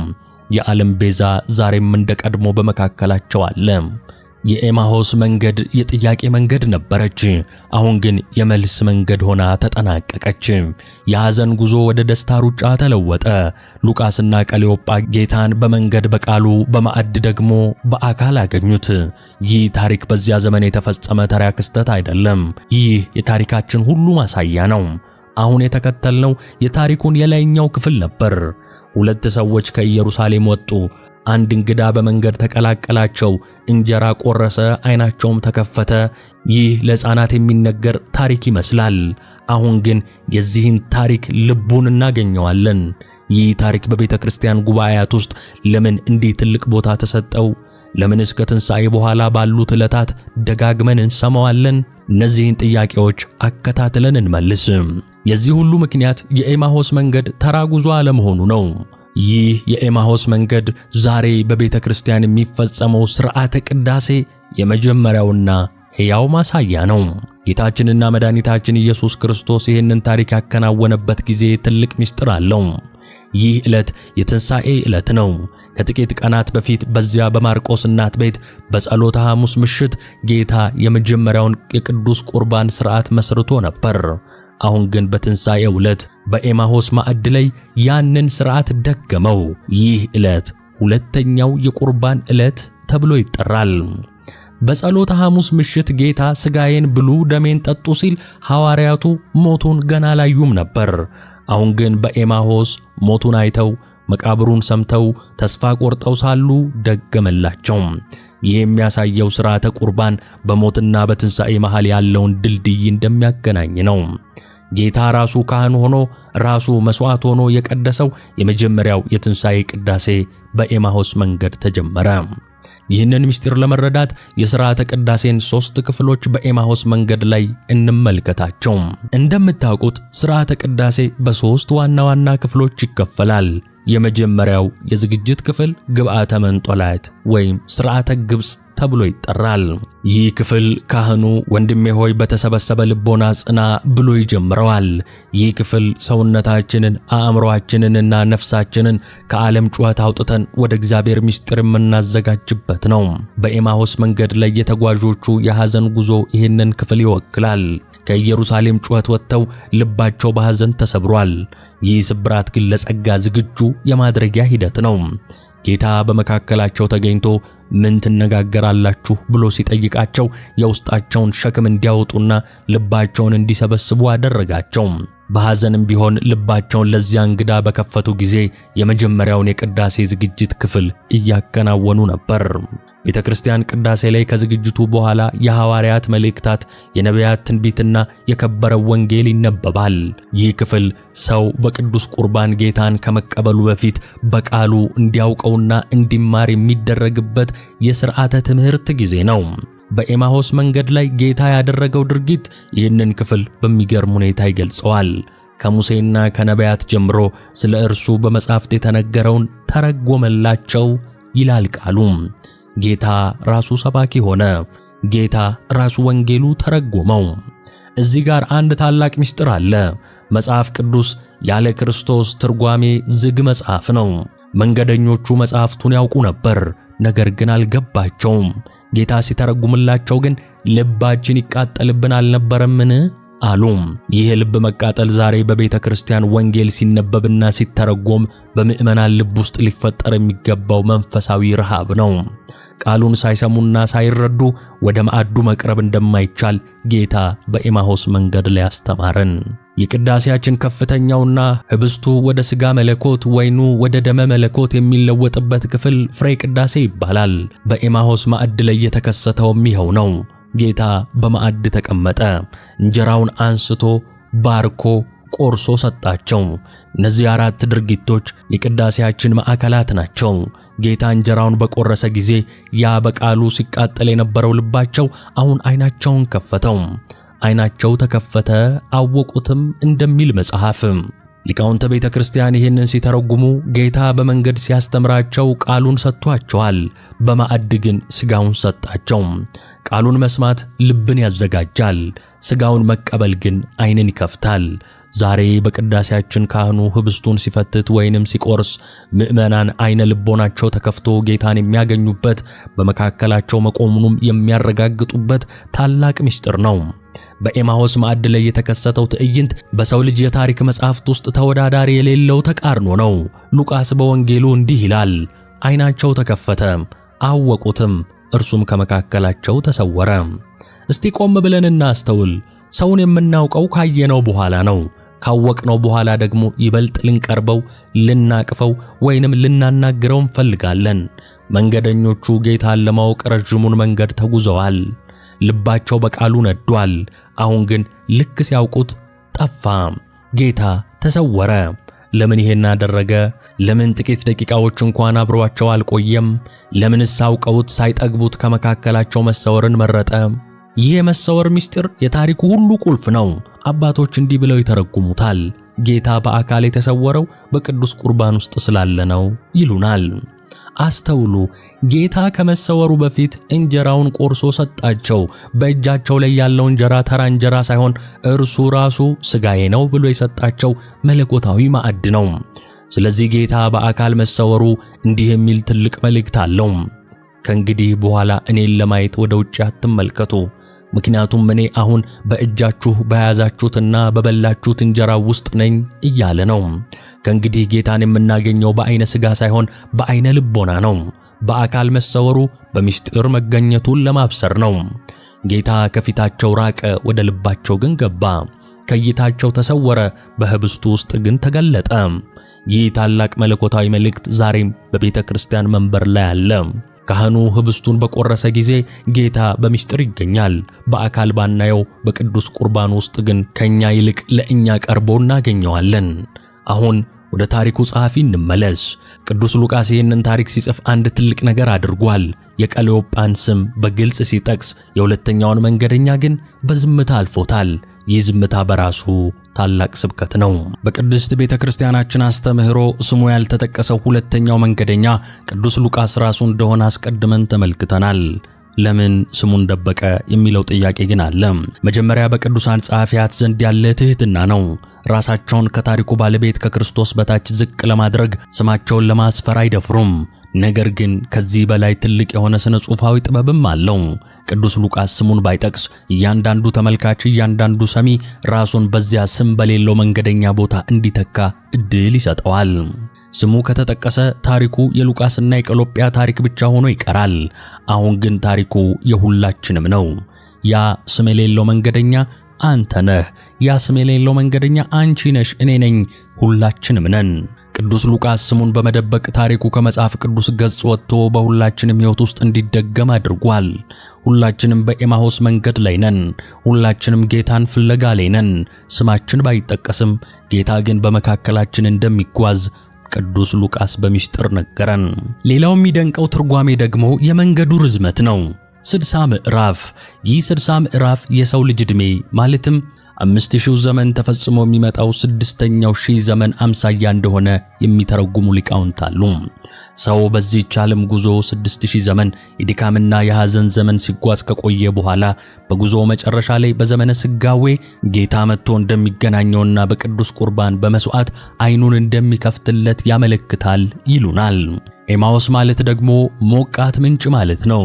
የዓለም ቤዛ ዛሬም እንደ ቀድሞ በመካከላቸው አለ። የኤማሁስ መንገድ የጥያቄ መንገድ ነበረች። አሁን ግን የመልስ መንገድ ሆና ተጠናቀቀች። የሐዘን ጉዞ ወደ ደስታ ሩጫ ተለወጠ። ሉቃስና ቀሌዮጳ ጌታን በመንገድ በቃሉ በማዕድ ደግሞ በአካል አገኙት። ይህ ታሪክ በዚያ ዘመን የተፈጸመ ተራ ክስተት አይደለም። ይህ የታሪካችን ሁሉ ማሳያ ነው። አሁን የተከተልነው የታሪኩን የላይኛው ክፍል ነበር። ሁለት ሰዎች ከኢየሩሳሌም ወጡ። አንድ እንግዳ በመንገድ ተቀላቀላቸው። እንጀራ ቆረሰ፣ ዓይናቸውም ተከፈተ። ይህ ለሕፃናት የሚነገር ታሪክ ይመስላል። አሁን ግን የዚህን ታሪክ ልቡን እናገኘዋለን። ይህ ታሪክ በቤተ ክርስቲያን ጉባኤያት ውስጥ ለምን እንዲህ ትልቅ ቦታ ተሰጠው? ለምንስ ከትንሣኤ በኋላ ባሉት ዕለታት ደጋግመን እንሰማዋለን? እነዚህን ጥያቄዎች አከታትለን እንመልስ። የዚህ ሁሉ ምክንያት የኤማሁስ መንገድ ተራ ጉዞ አለመሆኑ ነው። ይህ የኤማሁስ መንገድ ዛሬ በቤተ ክርስቲያን የሚፈጸመው ሥርዓተ ቅዳሴ የመጀመሪያውና ሕያው ማሳያ ነው። ጌታችንና መድኃኒታችን ኢየሱስ ክርስቶስ ይህንን ታሪክ ያከናወነበት ጊዜ ትልቅ ምስጢር አለው። ይህ ዕለት የትንሣኤ ዕለት ነው። ከጥቂት ቀናት በፊት በዚያ በማርቆስ እናት ቤት በጸሎተ ሐሙስ ምሽት ጌታ የመጀመሪያውን የቅዱስ ቁርባን ሥርዓት መስርቶ ነበር። አሁን ግን በትንሣኤው ዕለት በኤማሁስ ማዕድ ላይ ያንን ሥርዓት ደገመው። ይህ ዕለት ሁለተኛው የቁርባን ዕለት ተብሎ ይጠራል። በጸሎተ ሐሙስ ምሽት ጌታ ሥጋዬን ብሉ ደሜን ጠጡ ሲል ሐዋርያቱ ሞቱን ገና አላዩም ነበር። አሁን ግን በኤማሁስ ሞቱን አይተው መቃብሩን ሰምተው ተስፋ ቆርጠው ሳሉ ደገመላቸው። ይህ የሚያሳየው ሥርዓተ ቁርባን በሞትና በትንሣኤ መሃል ያለውን ድልድይ እንደሚያገናኝ ነው። ጌታ ራሱ ካህን ሆኖ ራሱ መሥዋዕት ሆኖ የቀደሰው የመጀመሪያው የትንሣኤ ቅዳሴ በኤማሁስ መንገድ ተጀመረ። ይህንን ምስጢር ለመረዳት የሥርዓተ ቅዳሴን 3 ክፍሎች በኤማሁስ መንገድ ላይ እንመልከታቸው። እንደምታውቁት ሥርዓተ ቅዳሴ በ3 ዋና ዋና ክፍሎች ይከፈላል። የመጀመሪያው የዝግጅት ክፍል ግብዓተ መንጦላዕት ወይም ሥርዓተ ግብጽ ተብሎ ይጠራል። ይህ ክፍል ካህኑ ወንድሜ ሆይ በተሰበሰበ ልቦና ጽና ብሎ ይጀምረዋል። ይህ ክፍል ሰውነታችንን፣ አእምሮአችንንና ነፍሳችንን ከዓለም ጩኸት አውጥተን ወደ እግዚአብሔር ምስጢር የምናዘጋጅበት ነው። በኤማሁስ መንገድ ላይ የተጓዦቹ የሐዘን ጉዞ ይህንን ክፍል ይወክላል። ከኢየሩሳሌም ጩኸት ወጥተው ልባቸው በሐዘን ተሰብሯል። ይህ ስብራት ግን ለጸጋ ዝግጁ የማድረጊያ ሂደት ነው። ጌታ በመካከላቸው ተገኝቶ ምን ትነጋገራላችሁ ብሎ ሲጠይቃቸው የውስጣቸውን ሸክም እንዲያወጡና ልባቸውን እንዲሰበስቡ አደረጋቸው። በሐዘንም ቢሆን ልባቸውን ለዚያ እንግዳ በከፈቱ ጊዜ የመጀመሪያውን የቅዳሴ ዝግጅት ክፍል እያከናወኑ ነበር። ቤተ ክርስቲያን ቅዳሴ ላይ ከዝግጅቱ በኋላ የሐዋርያት መልእክታት፣ የነቢያት ትንቢትና የከበረው ወንጌል ይነበባል። ይህ ክፍል ሰው በቅዱስ ቁርባን ጌታን ከመቀበሉ በፊት በቃሉ እንዲያውቀውና እንዲማር የሚደረግበት የሥርዓተ ትምህርት ጊዜ ነው። በኤማሁስ መንገድ ላይ ጌታ ያደረገው ድርጊት ይህንን ክፍል በሚገርም ሁኔታ ይገልጸዋል። ከሙሴና ከነቢያት ጀምሮ ስለ እርሱ በመጻሕፍት የተነገረውን ተረጎመላቸው ይላል ቃሉ። ጌታ ራሱ ሰባኪ ሆነ። ጌታ ራሱ ወንጌሉ ተረጎመው። እዚህ ጋር አንድ ታላቅ ምስጢር አለ። መጽሐፍ ቅዱስ ያለ ክርስቶስ ትርጓሜ ዝግ መጽሐፍ ነው። መንገደኞቹ መጽሐፍቱን ያውቁ ነበር፣ ነገር ግን አልገባቸውም። ጌታ ሲተረጉምላቸው ግን ልባችን ይቃጠልብን አልነበረምን አሉ። ይህ ልብ መቃጠል ዛሬ በቤተ ክርስቲያን ወንጌል ሲነበብና ሲተረጎም በምዕመናን ልብ ውስጥ ሊፈጠር የሚገባው መንፈሳዊ ረሃብ ነው። ቃሉን ሳይሰሙና ሳይረዱ ወደ ማዕዱ መቅረብ እንደማይቻል ጌታ በኤማሁስ መንገድ ላይ አስተማረን። የቅዳሴያችን ከፍተኛውና ህብስቱ ወደ ሥጋ መለኮት ወይኑ ወደ ደመ መለኮት የሚለወጥበት ክፍል ፍሬ ቅዳሴ ይባላል። በኤማሁስ ማዕድ ላይ የተከሰተውም ይኸው ነው። ጌታ በማዕድ ተቀመጠ፣ እንጀራውን አንስቶ ባርኮ ቆርሶ ሰጣቸው። እነዚህ አራት ድርጊቶች የቅዳሴያችን ማዕከላት ናቸው። ጌታ እንጀራውን በቆረሰ ጊዜ ያ በቃሉ ሲቃጠል የነበረው ልባቸው አሁን ዓይናቸውን ከፈተው። ዓይናቸው ተከፈተ አወቁትም እንደሚል መጽሐፍ። ሊቃውንተ ቤተ ክርስቲያን ይህንን ሲተረጉሙ ጌታ በመንገድ ሲያስተምራቸው ቃሉን ሰጥቷቸዋል፣ በማዕድ ግን ሥጋውን ሰጣቸው። ቃሉን መስማት ልብን ያዘጋጃል፣ ሥጋውን መቀበል ግን ዓይንን ይከፍታል። ዛሬ በቅዳሴያችን ካህኑ ህብስቱን ሲፈትት ወይንም ሲቆርስ ምዕመናን ዓይነ ልቦናቸው ተከፍቶ ጌታን የሚያገኙበት በመካከላቸው መቆሙንም የሚያረጋግጡበት ታላቅ ምስጢር ነው። በኤማሁስ ማዕድ ላይ የተከሰተው ትዕይንት በሰው ልጅ የታሪክ መጽሐፍት ውስጥ ተወዳዳሪ የሌለው ተቃርኖ ነው። ሉቃስ በወንጌሉ እንዲህ ይላል፣ ዓይናቸው ተከፈተ አወቁትም፣ እርሱም ከመካከላቸው ተሰወረ። እስቲ ቆም ብለን እናስተውል። ሰውን የምናውቀው ካየነው በኋላ ነው። ካወቅነው በኋላ ደግሞ ይበልጥ ልንቀርበው፣ ልናቅፈው ወይንም ልናናግረው እንፈልጋለን። መንገደኞቹ ጌታን ለማወቅ ረጅሙን መንገድ ተጉዘዋል። ልባቸው በቃሉ ነዷል። አሁን ግን ልክ ሲያውቁት ጠፋ። ጌታ ተሰወረ። ለምን ይሄን አደረገ? ለምን ጥቂት ደቂቃዎች እንኳን አብሯቸው አልቆየም? ለምንስ አውቀውት ሳይጠግቡት ከመካከላቸው መሰወርን መረጠ? ይህ የመሰወር ምስጢር የታሪኩ ሁሉ ቁልፍ ነው። አባቶች እንዲህ ብለው ይተረጉሙታል። ጌታ በአካል የተሰወረው በቅዱስ ቁርባን ውስጥ ስላለ ነው ይሉናል። አስተውሉ። ጌታ ከመሰወሩ በፊት እንጀራውን ቆርሶ ሰጣቸው። በእጃቸው ላይ ያለው እንጀራ ተራ እንጀራ ሳይሆን እርሱ ራሱ ሥጋዬ ነው ብሎ የሰጣቸው መለኮታዊ ማዕድ ነው። ስለዚህ ጌታ በአካል መሰወሩ እንዲህ የሚል ትልቅ መልእክት አለው። ከእንግዲህ በኋላ እኔን ለማየት ወደ ውጭ አትመልከቱ፣ ምክንያቱም እኔ አሁን በእጃችሁ በያዛችሁትና በበላችሁት እንጀራ ውስጥ ነኝ እያለ ነው። ከእንግዲህ ጌታን የምናገኘው በዓይነ ሥጋ ሳይሆን በዓይነ ልቦና ነው። በአካል መሰወሩ በምስጢር መገኘቱን ለማብሰር ነው። ጌታ ከፊታቸው ራቀ፣ ወደ ልባቸው ግን ገባ። ከእይታቸው ተሰወረ፣ በህብስቱ ውስጥ ግን ተገለጠ። ይህ ታላቅ መለኮታዊ መልእክት ዛሬም በቤተ ክርስቲያን መንበር ላይ አለ። ካህኑ ህብስቱን በቆረሰ ጊዜ ጌታ በምስጢር ይገኛል። በአካል ባናየው በቅዱስ ቁርባን ውስጥ ግን ከኛ ይልቅ ለእኛ ቀርቦ እናገኘዋለን። አሁን ወደ ታሪኩ ጸሐፊ እንመለስ። ቅዱስ ሉቃስ ይህንን ታሪክ ሲጽፍ አንድ ትልቅ ነገር አድርጓል። የቀለዮጳን ስም በግልጽ ሲጠቅስ፣ የሁለተኛውን መንገደኛ ግን በዝምታ አልፎታል። ይህ ዝምታ በራሱ ታላቅ ስብከት ነው። በቅድስት ቤተ ክርስቲያናችን አስተምህሮ ስሙ ያልተጠቀሰው ሁለተኛው መንገደኛ ቅዱስ ሉቃስ ራሱ እንደሆነ አስቀድመን ተመልክተናል። ለምን ስሙን ደበቀ የሚለው ጥያቄ ግን አለ። መጀመሪያ በቅዱሳን ጸሐፊያት ዘንድ ያለ ትህትና ነው። ራሳቸውን ከታሪኩ ባለቤት ከክርስቶስ በታች ዝቅ ለማድረግ ስማቸውን ለማስፈር አይደፍሩም። ነገር ግን ከዚህ በላይ ትልቅ የሆነ ስነ ጽሑፋዊ ጥበብም አለው። ቅዱስ ሉቃስ ስሙን ባይጠቅስ እያንዳንዱ ተመልካች፣ እያንዳንዱ ሰሚ ራሱን በዚያ ስም በሌለው መንገደኛ ቦታ እንዲተካ እድል ይሰጠዋል። ስሙ ከተጠቀሰ ታሪኩ የሉቃስና የቀሎጵያ ታሪክ ብቻ ሆኖ ይቀራል። አሁን ግን ታሪኩ የሁላችንም ነው። ያ ስም የሌለው መንገደኛ አንተ ነህ። ያ ስም የሌለው መንገደኛ አንቺ ነሽ፣ እኔ ነኝ፣ ሁላችንም ነን። ቅዱስ ሉቃስ ስሙን በመደበቅ ታሪኩ ከመጽሐፍ ቅዱስ ገጽ ወጥቶ በሁላችንም ሕይወት ውስጥ እንዲደገም አድርጓል። ሁላችንም በኤማሁስ መንገድ ላይ ነን። ሁላችንም ጌታን ፍለጋ ላይ ነን። ስማችን ባይጠቀስም ጌታ ግን በመካከላችን እንደሚጓዝ ቅዱስ ሉቃስ በምስጢር ነገረን። ሌላው የሚደንቀው ትርጓሜ ደግሞ የመንገዱ ርዝመት ነው። 60 ምዕራፍ። ይህ 60 ምዕራፍ የሰው ልጅ ዕድሜ ማለትም 5000 ዘመን ተፈጽሞ የሚመጣው 6ኛው ሺህ ዘመን አምሳያ እንደሆነ የሚተረጉሙ ሊቃውንት አሉ። ሰው በዚህች ዓለም ጉዞ 6000 ዘመን የድካምና የሐዘን ዘመን ሲጓዝ ከቆየ በኋላ በጉዞ መጨረሻ ላይ በዘመነ ስጋዌ ጌታ መጥቶ እንደሚገናኘውና በቅዱስ ቁርባን በመስዋዕት ዓይኑን እንደሚከፍትለት ያመለክታል ይሉናል። ኤማሁስ ማለት ደግሞ ሞቃት ምንጭ ማለት ነው።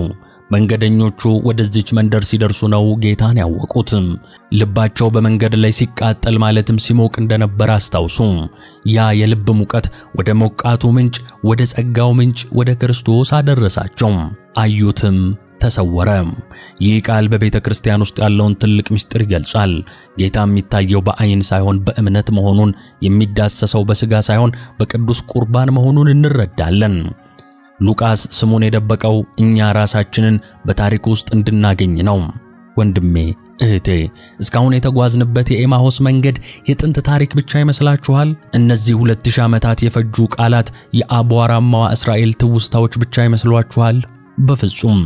መንገደኞቹ ወደዚች መንደር ሲደርሱ ነው ጌታን ያወቁት። ልባቸው በመንገድ ላይ ሲቃጠል ማለትም ሲሞቅ እንደነበር አስታውሱ። ያ የልብ ሙቀት ወደ ሞቃቱ ምንጭ፣ ወደ ጸጋው ምንጭ፣ ወደ ክርስቶስ አደረሳቸው። አዩትም፣ ተሰወረ። ይህ ቃል በቤተ ክርስቲያን ውስጥ ያለውን ትልቅ ምስጢር ይገልጻል። ጌታ የሚታየው በዓይን ሳይሆን በእምነት መሆኑን፣ የሚዳሰሰው በሥጋ ሳይሆን በቅዱስ ቁርባን መሆኑን እንረዳለን። ሉቃስ ስሙን የደበቀው እኛ ራሳችንን በታሪክ ውስጥ እንድናገኝ ነው። ወንድሜ እህቴ፣ እስካሁን የተጓዝንበት የኤማሁስ መንገድ የጥንት ታሪክ ብቻ ይመስላችኋል? እነዚህ 2000 ዓመታት የፈጁ ቃላት የአቧራማዋ እስራኤል ትውስታዎች ብቻ ይመስሏችኋል? በፍጹም።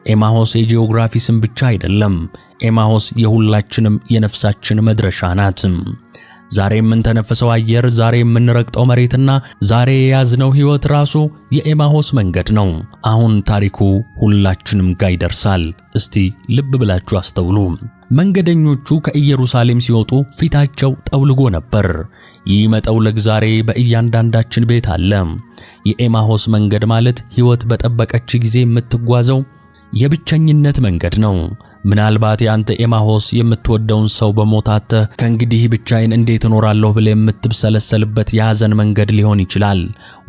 ኤማሁስ የጂኦግራፊ ስም ብቻ አይደለም። ኤማሁስ የሁላችንም የነፍሳችን መድረሻ ናት። ዛሬ የምንተነፍሰው አየር፣ ዛሬ የምንረግጠው መሬትና ዛሬ የያዝነው ሕይወት ራሱ የኤማሁስ መንገድ ነው። አሁን ታሪኩ ሁላችንም ጋር ይደርሳል። እስቲ ልብ ብላችሁ አስተውሉ። መንገደኞቹ ከኢየሩሳሌም ሲወጡ ፊታቸው ጠውልጎ ነበር። ይህ መጠውለግ ዛሬ በእያንዳንዳችን ቤት አለ። የኤማሁስ መንገድ ማለት ሕይወት በጠበቀች ጊዜ የምትጓዘው የብቸኝነት መንገድ ነው። ምናልባት ያንተ ኤማሁስ የምትወደውን ሰው በሞታተህ ከእንግዲህ ብቻዬን እንዴት እኖራለሁ ብለህ የምትብሰለሰልበት የሐዘን መንገድ ሊሆን ይችላል።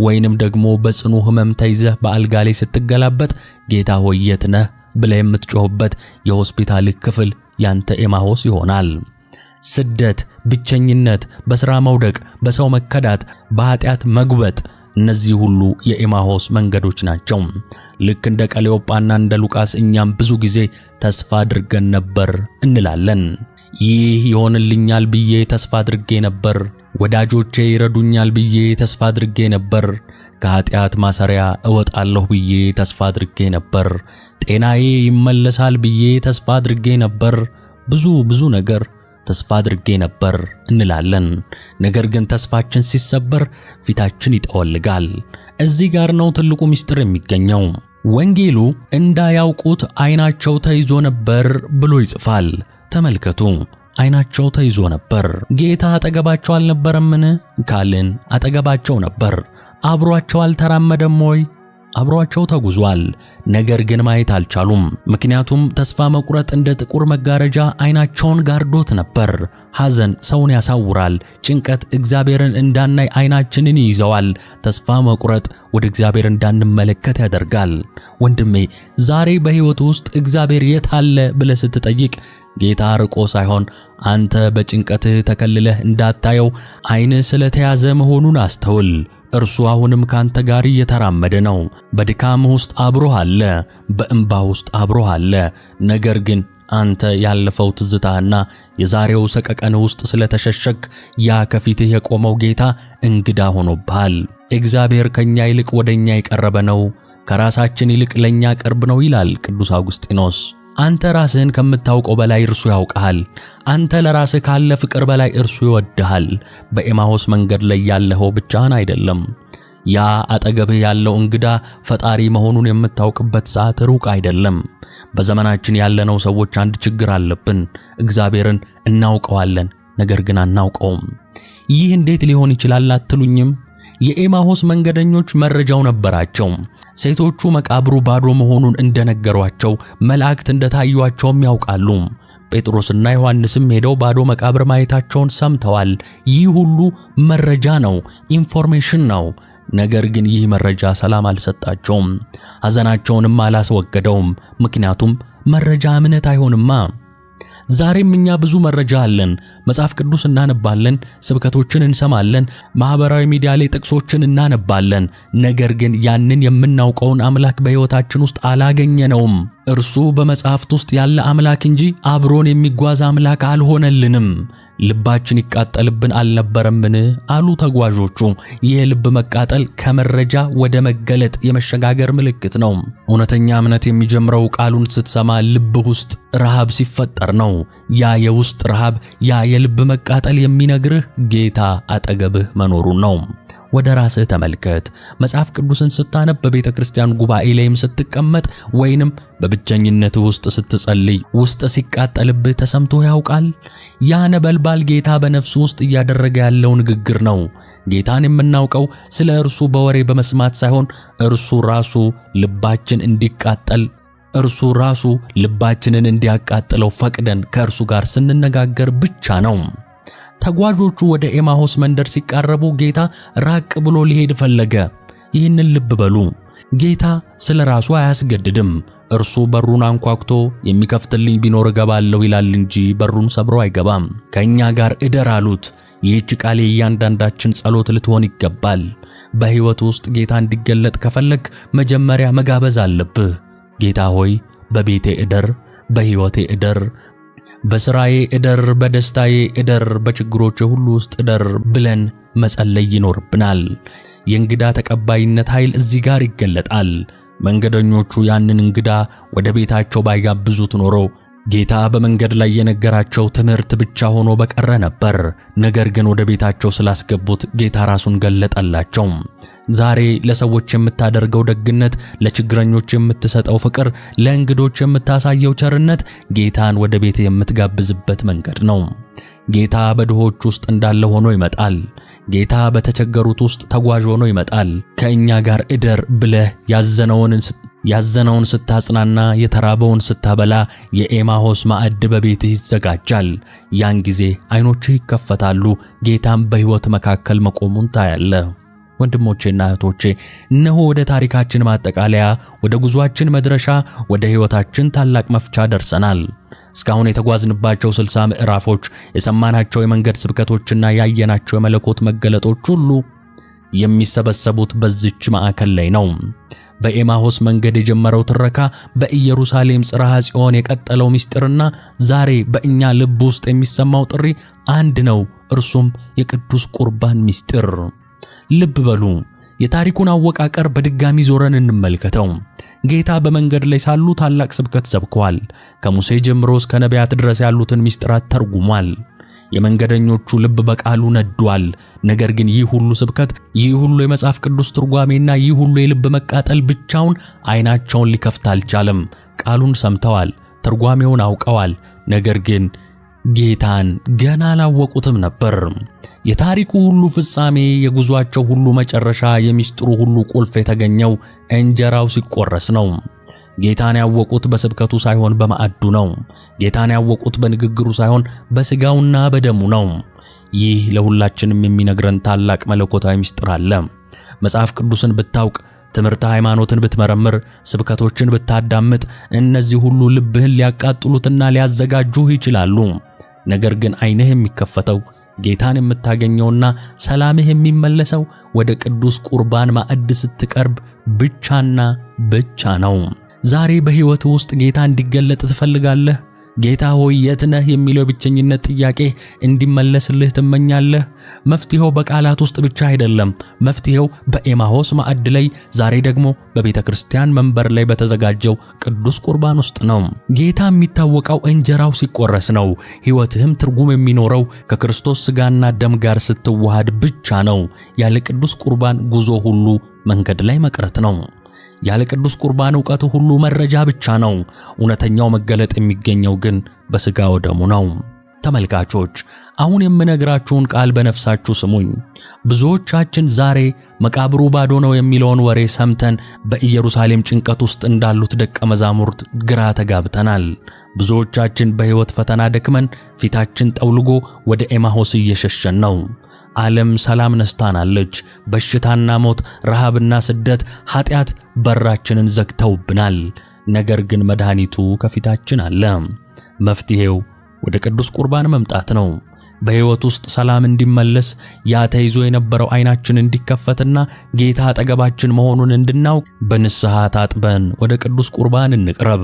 ወይንም ደግሞ በጽኑ ሕመም ተይዘህ በአልጋ ላይ ስትገላበጥ ጌታ ሆይ የት ነህ ብለህ የምትጮህበት የሆስፒታል ክፍል ያንተ ኤማሁስ ይሆናል። ስደት፣ ብቸኝነት፣ በሥራ መውደቅ፣ በሰው መከዳት፣ በኃጢአት መጉበጥ፣ እነዚህ ሁሉ የኤማሁስ መንገዶች ናቸው። ልክ እንደ ቀሌዮጳና እንደ ሉቃስ እኛም ብዙ ጊዜ ተስፋ አድርገን ነበር እንላለን። ይህ ይሆንልኛል ብዬ ተስፋ አድርጌ ነበር፣ ወዳጆቼ ይረዱኛል ብዬ ተስፋ አድርጌ ነበር፣ ከኃጢአት ማሰሪያ እወጣለሁ ብዬ ተስፋ አድርጌ ነበር፣ ጤናዬ ይመለሳል ብዬ ተስፋ አድርጌ ነበር፣ ብዙ ነገር ተስፋ አድርጌ ነበር እንላለን። ነገር ግን ተስፋችን ሲሰበር ፊታችን ይጠወልጋል። እዚህ ጋር ነው ትልቁ ምስጢር የሚገኘው። ወንጌሉ እንዳያውቁት ዓይናቸው ተይዞ ነበር ብሎ ይጽፋል። ተመልከቱ፣ ዓይናቸው ተይዞ ነበር። ጌታ አጠገባቸው አልነበረምን ካልን አጠገባቸው ነበር። አብሯቸው አልተራመደም ወይ? አብሯቸው ተጉዟል። ነገር ግን ማየት አልቻሉም። ምክንያቱም ተስፋ መቁረጥ እንደ ጥቁር መጋረጃ ዓይናቸውን ጋርዶት ነበር። ሐዘን ሰውን ያሳውራል። ጭንቀት እግዚአብሔርን እንዳናይ ዓይናችንን ይይዘዋል። ተስፋ መቁረጥ ወደ እግዚአብሔር እንዳንመለከት ያደርጋል። ወንድሜ ዛሬ በሕይወት ውስጥ እግዚአብሔር የት አለ ብለህ ስትጠይቅ ጌታ ርቆ ሳይሆን አንተ በጭንቀትህ ተከልለህ እንዳታየው ዓይንህ ስለተያዘ መሆኑን አስተውል። እርሱ አሁንም ካንተ ጋር እየተራመደ ነው። በድካም ውስጥ አብሮህ አለ፣ በእንባ ውስጥ አብሮህ አለ። ነገር ግን አንተ ያለፈው ትዝታህና የዛሬው ሰቀቀን ውስጥ ስለተሸሸግ ያ ከፊትህ የቆመው ጌታ እንግዳ ሆኖብሃል። እግዚአብሔር ከኛ ይልቅ ወደኛ የቀረበ ነው፣ ከራሳችን ይልቅ ለኛ ቅርብ ነው ይላል ቅዱስ አውግስጢኖስ። አንተ ራስህን ከምታውቀው በላይ እርሱ ያውቃል። አንተ ለራስህ ካለ ፍቅር በላይ እርሱ ይወድሃል። በኤማሁስ መንገድ ላይ ያለኸው ብቻህን አይደለም። ያ አጠገብህ ያለው እንግዳ ፈጣሪ መሆኑን የምታውቅበት ሰዓት ሩቅ አይደለም። በዘመናችን ያለነው ሰዎች አንድ ችግር አለብን። እግዚአብሔርን እናውቀዋለን፣ ነገር ግን አናውቀውም። ይህ እንዴት ሊሆን ይችላል አትሉኝም? የኤማሁስ መንገደኞች መረጃው ነበራቸው። ሴቶቹ መቃብሩ ባዶ መሆኑን እንደነገሯቸው፣ መላእክት እንደታዩአቸውም ያውቃሉ። ጴጥሮስና ዮሐንስም ሄደው ባዶ መቃብር ማየታቸውን ሰምተዋል። ይህ ሁሉ መረጃ ነው፣ ኢንፎርሜሽን ነው። ነገር ግን ይህ መረጃ ሰላም አልሰጣቸውም፣ ሐዘናቸውንም አላስወገደውም። ምክንያቱም መረጃ እምነት አይሆንማ። ዛሬም እኛ ብዙ መረጃ አለን። መጽሐፍ ቅዱስ እናነባለን፣ ስብከቶችን እንሰማለን፣ ማህበራዊ ሚዲያ ላይ ጥቅሶችን እናነባለን። ነገር ግን ያንን የምናውቀውን አምላክ በሕይወታችን ውስጥ አላገኘነውም። እርሱ በመጽሐፍት ውስጥ ያለ አምላክ እንጂ አብሮን የሚጓዝ አምላክ አልሆነልንም። ልባችን ይቃጠልብን አልነበረምን አሉ ተጓዦቹ። ይህ ልብ መቃጠል ከመረጃ ወደ መገለጥ የመሸጋገር ምልክት ነው። እውነተኛ እምነት የሚጀምረው ቃሉን ስትሰማ ልብ ውስጥ ረሃብ ሲፈጠር ነው። ያ የውስጥ ረሃብ፣ ያ የልብ መቃጠል የሚነግርህ ጌታ አጠገብህ መኖሩን ነው። ወደ ራስህ ተመልከት። መጽሐፍ ቅዱስን ስታነብ፣ በቤተ ክርስቲያን ጉባኤ ላይም ስትቀመጥ፣ ወይንም በብቸኝነት ውስጥ ስትጸልይ ውስጥ ሲቃጠልብህ ተሰምቶ ያውቃል? ያ ነበልባል ጌታ በነፍሱ ውስጥ እያደረገ ያለው ንግግር ነው። ጌታን የምናውቀው ስለ እርሱ በወሬ በመስማት ሳይሆን እርሱ ራሱ ልባችንን እንዲያቃጥለው ፈቅደን ከእርሱ ጋር ስንነጋገር ብቻ ነው። ተጓዦቹ ወደ ኤማሁስ መንደር ሲቃረቡ ጌታ ራቅ ብሎ ሊሄድ ፈለገ። ይህንን ልብ በሉ። ጌታ ስለ ራሱ አያስገድድም። እርሱ በሩን አንኳኩቶ የሚከፍትልኝ ቢኖር እገባለሁ ይላል እንጂ በሩን ሰብሮ አይገባም። ከእኛ ጋር እደር አሉት። ይህች ቃል የእያንዳንዳችን ጸሎት ልትሆን ይገባል። በሕይወት ውስጥ ጌታ እንዲገለጥ ከፈለግ መጀመሪያ መጋበዝ አለብህ። ጌታ ሆይ በቤቴ እደር፣ በሕይወቴ እደር፣ በሥራዬ እደር፣ በደስታዬ እደር፣ በችግሮቼ ሁሉ ውስጥ እደር ብለን መጸለይ ይኖርብናል። የእንግዳ ተቀባይነት ኃይል እዚህ ጋር ይገለጣል። መንገደኞቹ ያንን እንግዳ ወደ ቤታቸው ባይጋብዙት ኖሮ ጌታ በመንገድ ላይ የነገራቸው ትምህርት ብቻ ሆኖ በቀረ ነበር። ነገር ግን ወደ ቤታቸው ስላስገቡት ጌታ ራሱን ገለጠላቸው። ዛሬ ለሰዎች የምታደርገው ደግነት፣ ለችግረኞች የምትሰጠው ፍቅር፣ ለእንግዶች የምታሳየው ቸርነት ጌታን ወደ ቤት የምትጋብዝበት መንገድ ነው። ጌታ በድሆች ውስጥ እንዳለ ሆኖ ይመጣል። ጌታ በተቸገሩት ውስጥ ተጓዥ ሆኖ ይመጣል። ከእኛ ጋር እደር ብለህ ያዘነውን ስታጽናና፣ የተራበውን ስታበላ የኤማሁስ ማዕድ በቤትህ ይዘጋጃል። ያን ጊዜ ዓይኖችህ ይከፈታሉ። ጌታም በሕይወት መካከል መቆሙን ታያለህ። ወንድሞቼና እህቶቼ፣ እነሆ ወደ ታሪካችን ማጠቃለያ፣ ወደ ጉዟችን መድረሻ፣ ወደ ሕይወታችን ታላቅ መፍቻ ደርሰናል። እስካሁን የተጓዝንባቸው 60 ምዕራፎች፣ የሰማናቸው የመንገድ ስብከቶችና ያየናቸው የመለኮት መገለጦች ሁሉ የሚሰበሰቡት በዚች ማዕከል ላይ ነው። በኤማሁስ መንገድ የጀመረው ትረካ፣ በኢየሩሳሌም ጽርሐ ጽዮን የቀጠለው ምስጢርና ዛሬ በእኛ ልብ ውስጥ የሚሰማው ጥሪ አንድ ነው። እርሱም የቅዱስ ቁርባን ምስጢር። ልብ በሉ። የታሪኩን አወቃቀር በድጋሚ ዞረን እንመልከተው። ጌታ በመንገድ ላይ ሳሉ ታላቅ ስብከት ሰብከዋል። ከሙሴ ጀምሮ እስከ ነቢያት ድረስ ያሉትን ምስጢራት ተርጉሟል። የመንገደኞቹ ልብ በቃሉ ነዷል። ነገር ግን ይህ ሁሉ ስብከት፣ ይህ ሁሉ የመጽሐፍ ቅዱስ ትርጓሜና ይህ ሁሉ የልብ መቃጠል ብቻውን ዓይናቸውን ሊከፍት አልቻለም። ቃሉን ሰምተዋል፣ ትርጓሜውን አውቀዋል። ነገር ግን ጌታን ገና አላወቁትም ነበር። የታሪኩ ሁሉ ፍጻሜ፣ የጉዟቸው ሁሉ መጨረሻ፣ የምስጢሩ ሁሉ ቁልፍ የተገኘው እንጀራው ሲቆረስ ነው። ጌታን ያወቁት በስብከቱ ሳይሆን በማዕዱ ነው። ጌታን ያወቁት በንግግሩ ሳይሆን በሥጋውና በደሙ ነው። ይህ ለሁላችንም የሚነግረን ታላቅ መለኮታዊ ምስጢር አለ። መጽሐፍ ቅዱስን ብታውቅ፣ ትምህርተ ሃይማኖትን ብትመረምር፣ ስብከቶችን ብታዳምጥ፣ እነዚህ ሁሉ ልብህን ሊያቃጥሉትና ሊያዘጋጁህ ይችላሉ። ነገር ግን ዓይንህ የሚከፈተው ጌታን የምታገኘውና ሰላምህ የሚመለሰው ወደ ቅዱስ ቁርባን ማዕድ ስትቀርብ ብቻና ብቻ ነው። ዛሬ በሕይወት ውስጥ ጌታ እንዲገለጥ ትፈልጋለህ? ጌታ ሆይ የት ነህ የሚለው ብቸኝነት ጥያቄ እንዲመለስልህ ትመኛለህ? መፍትሄው በቃላት ውስጥ ብቻ አይደለም። መፍትሄው በኤማሁስ ማዕድ ላይ፣ ዛሬ ደግሞ በቤተ ክርስቲያን መንበር ላይ በተዘጋጀው ቅዱስ ቁርባን ውስጥ ነው። ጌታ የሚታወቀው እንጀራው ሲቆረስ ነው። ሕይወትህም ትርጉም የሚኖረው ከክርስቶስ ሥጋና ደም ጋር ስትዋሃድ ብቻ ነው። ያለ ቅዱስ ቁርባን ጉዞ ሁሉ መንገድ ላይ መቅረት ነው። ያለ ቅዱስ ቁርባን ዕውቀቱ ሁሉ መረጃ ብቻ ነው። እውነተኛው መገለጥ የሚገኘው ግን በሥጋው ደሙ ነው። ተመልካቾች፣ አሁን የምነግራችሁን ቃል በነፍሳችሁ ስሙኝ። ብዙዎቻችን ዛሬ መቃብሩ ባዶ ነው የሚለውን ወሬ ሰምተን በኢየሩሳሌም ጭንቀት ውስጥ እንዳሉት ደቀ መዛሙርት ግራ ተጋብተናል። ብዙዎቻችን በሕይወት ፈተና ደክመን ፊታችን ጠውልጎ ወደ ኤማሁስ እየሸሸን ነው። ዓለም ሰላም ነስታናለች። በሽታና ሞት፣ ረሃብና ስደት፣ ኃጢአት በራችንን ዘግተውብናል። ነገር ግን መድኃኒቱ ከፊታችን አለ። መፍትሄው ወደ ቅዱስ ቁርባን መምጣት ነው። በሕይወት ውስጥ ሰላም እንዲመለስ፣ ያ ተይዞ የነበረው ዓይናችን እንዲከፈትና ጌታ አጠገባችን መሆኑን እንድናውቅ በንስሐ ታጥበን ወደ ቅዱስ ቁርባን እንቅረብ።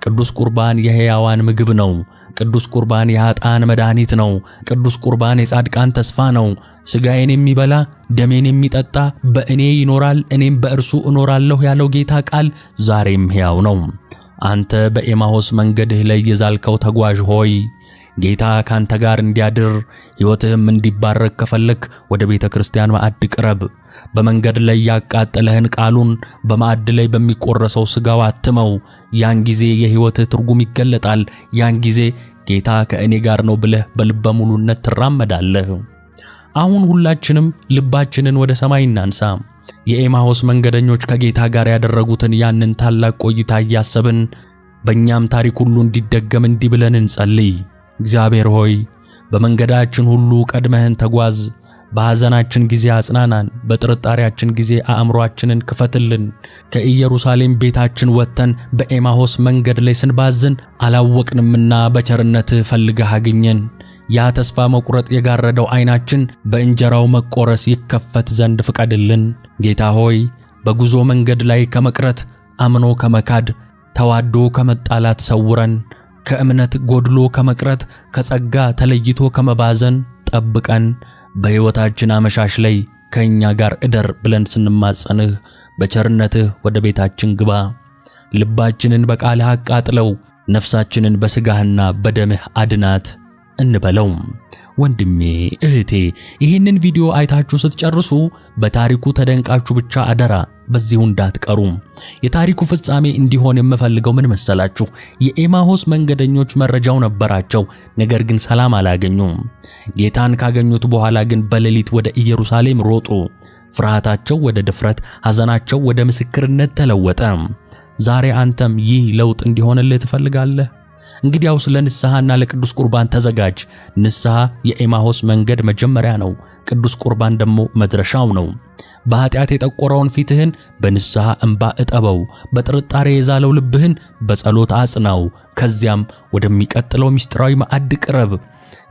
ቅዱስ ቁርባን የሕያዋን ምግብ ነው። ቅዱስ ቁርባን የኃጥአን መድኃኒት ነው። ቅዱስ ቁርባን የጻድቃን ተስፋ ነው። ሥጋዬን የሚበላ ደሜን የሚጠጣ በእኔ ይኖራል፣ እኔም በእርሱ እኖራለሁ ያለው ጌታ ቃል ዛሬም ሕያው ነው። አንተ በኤማሁስ መንገድህ ላይ የዛልከው ተጓዥ ሆይ ጌታ ካንተ ጋር እንዲያድር ሕይወትህም እንዲባረክ ከፈለክ ወደ ቤተ ክርስቲያን ማዕድ ቅረብ። በመንገድ ላይ ያቃጠለህን ቃሉን በማዕድ ላይ በሚቆረሰው ሥጋው አትመው። ያን ጊዜ የሕይወትህ ትርጉም ይገለጣል። ያን ጊዜ ጌታ ከእኔ ጋር ነው ብለህ በልበ ሙሉነት ትራመዳለህ። አሁን ሁላችንም ልባችንን ወደ ሰማይ እናንሳ። የኤማሁስ መንገደኞች ከጌታ ጋር ያደረጉትን ያንን ታላቅ ቆይታ እያሰብን በእኛም ታሪክ ሁሉ እንዲደገም እንዲህ ብለን እንጸልይ። እግዚአብሔር ሆይ በመንገዳችን ሁሉ ቀድመህን ተጓዝ። በሐዘናችን ጊዜ አጽናናን። በጥርጣሬያችን ጊዜ አእምሮአችንን ክፈትልን። ከኢየሩሳሌም ቤታችን ወጥተን በኤማሁስ መንገድ ላይ ስንባዝን አላወቅንምና በቸርነትህ ፈልገህ አግኘን። ያ ተስፋ መቁረጥ የጋረደው ዓይናችን በእንጀራው መቆረስ ይከፈት ዘንድ ፍቀድልን። ጌታ ሆይ በጉዞ መንገድ ላይ ከመቅረት አምኖ ከመካድ ተዋዶ ከመጣላት ሰውረን። ከእምነት ጎድሎ ከመቅረት ከጸጋ ተለይቶ ከመባዘን ጠብቀን። በሕይወታችን አመሻሽ ላይ ከእኛ ጋር እደር ብለን ስንማጸንህ በቸርነትህ ወደ ቤታችን ግባ። ልባችንን በቃልህ አቃጥለው፣ ነፍሳችንን በሥጋህና በደምህ አድናት እንበለው። ወንድሜ እህቴ፣ ይህንን ቪዲዮ አይታችሁ ስትጨርሱ በታሪኩ ተደንቃችሁ ብቻ አደራ በዚሁ እንዳትቀሩ። የታሪኩ ፍጻሜ እንዲሆን የምፈልገው ምን መሰላችሁ? የኤማሁስ መንገደኞች መረጃው ነበራቸው፣ ነገር ግን ሰላም አላገኙም። ጌታን ካገኙት በኋላ ግን በሌሊት ወደ ኢየሩሳሌም ሮጡ። ፍርሃታቸው ወደ ድፍረት፣ ሐዘናቸው ወደ ምስክርነት ተለወጠ። ዛሬ አንተም ይህ ለውጥ እንዲሆንልህ ትፈልጋለህ? እንግዲያውስ ለንስሐና ለቅዱስ ቁርባን ተዘጋጅ። ንስሐ የኤማሁስ መንገድ መጀመሪያ ነው፣ ቅዱስ ቁርባን ደግሞ መድረሻው ነው። በኃጢአት የጠቆረውን ፊትህን በንስሐ እንባ እጠበው። በጥርጣሬ የዛለው ልብህን በጸሎት አጽናው። ከዚያም ወደሚቀጥለው ምስጢራዊ ማዕድ ቅረብ።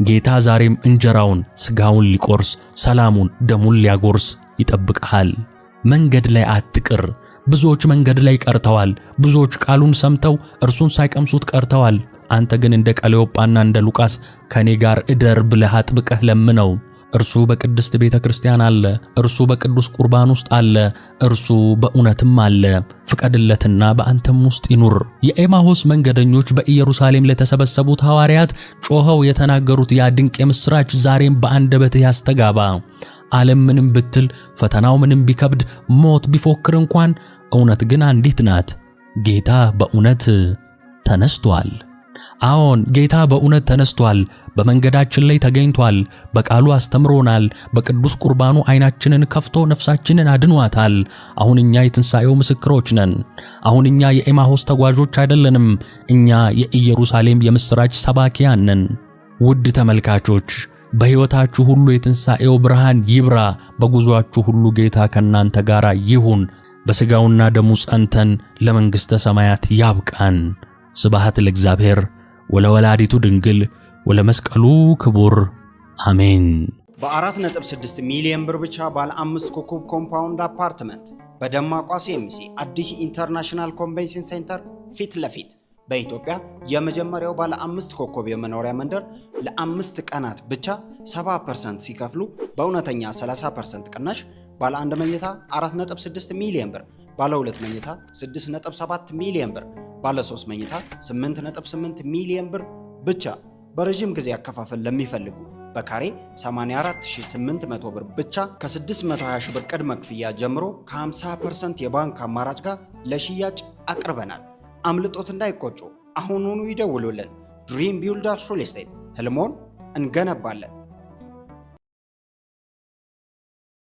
ጌታ ዛሬም እንጀራውን ሥጋውን ሊቆርስ፣ ሰላሙን ደሙን ሊያጎርስ ይጠብቅሃል። መንገድ ላይ አትቅር። ብዙዎች መንገድ ላይ ቀርተዋል። ብዙዎች ቃሉን ሰምተው እርሱን ሳይቀምሱት ቀርተዋል። አንተ ግን እንደ ቀሌዮጳና እንደ ሉቃስ ከኔ ጋር እደር ብለህ አጥብቀህ ለምነው። እርሱ በቅድስት ቤተ ክርስቲያን አለ። እርሱ በቅዱስ ቁርባን ውስጥ አለ። እርሱ በእውነትም አለ። ፍቀድለትና በአንተም ውስጥ ይኑር። የኤማሁስ መንገደኞች በኢየሩሳሌም ለተሰበሰቡት ሐዋርያት ጮኸው የተናገሩት ያ ድንቅ የምሥራች ዛሬም በአንደበትህ ያስተጋባ። ዓለም ምንም ብትል፣ ፈተናው ምንም ቢከብድ፣ ሞት ቢፎክር እንኳን እውነት ግን አንዲት ናት። ጌታ በእውነት ተነስቷል። አዎን፣ ጌታ በእውነት ተነስቷል። በመንገዳችን ላይ ተገኝቷል። በቃሉ አስተምሮናል። በቅዱስ ቁርባኑ ዓይናችንን ከፍቶ ነፍሳችንን አድኗታል። አሁን እኛ የትንሣኤው ምስክሮች ነን። አሁን እኛ የኤማሁስ ተጓዦች አይደለንም። እኛ የኢየሩሳሌም የምሥራች ሰባኪያን ነን። ውድ ተመልካቾች፣ በሕይወታችሁ ሁሉ የትንሣኤው ብርሃን ይብራ። በጉዞአችሁ ሁሉ ጌታ ከእናንተ ጋር ይሁን። በሥጋውና ደሙ ጸንተን ለመንግሥተ ሰማያት ያብቃን። ስብሐት ለእግዚአብሔር ወለወላዲቱ ድንግል ወለመስቀሉ ክቡር አሜን። በ4.6 ሚሊዮን ብር ብቻ ባለ 5 ኮከብ ኮምፓውንድ አፓርትመንት በደማቋ ሲኤምሲ አዲስ ኢንተርናሽናል ኮንቬንሽን ሴንተር ፊት ለፊት በኢትዮጵያ የመጀመሪያው ባለ 5 ኮከብ የመኖሪያ መንደር ለ5 ቀናት ብቻ 70% ሲከፍሉ በእውነተኛ 30% ቅናሽ ባለ 1 መኝታ 4.6 ሚሊዮን ብር፣ ባለ 2 መኝታ 6.7 ሚሊዮን ብር፣ ባለ 3 መኝታ 8.8 ሚሊዮን ብር ብቻ በረጅም ጊዜ አከፋፈል ለሚፈልጉ በካሬ 84800 ብር ብቻ ከ620 ሺህ ብር ቅድመ ክፍያ ጀምሮ ከ50% የባንክ አማራጭ ጋር ለሽያጭ አቅርበናል። አምልጦት እንዳይቆጩ አሁኑኑ ይደውሉልን። ድሪም ቢልደርስ ሪል ስቴት ህልሞን እንገነባለን።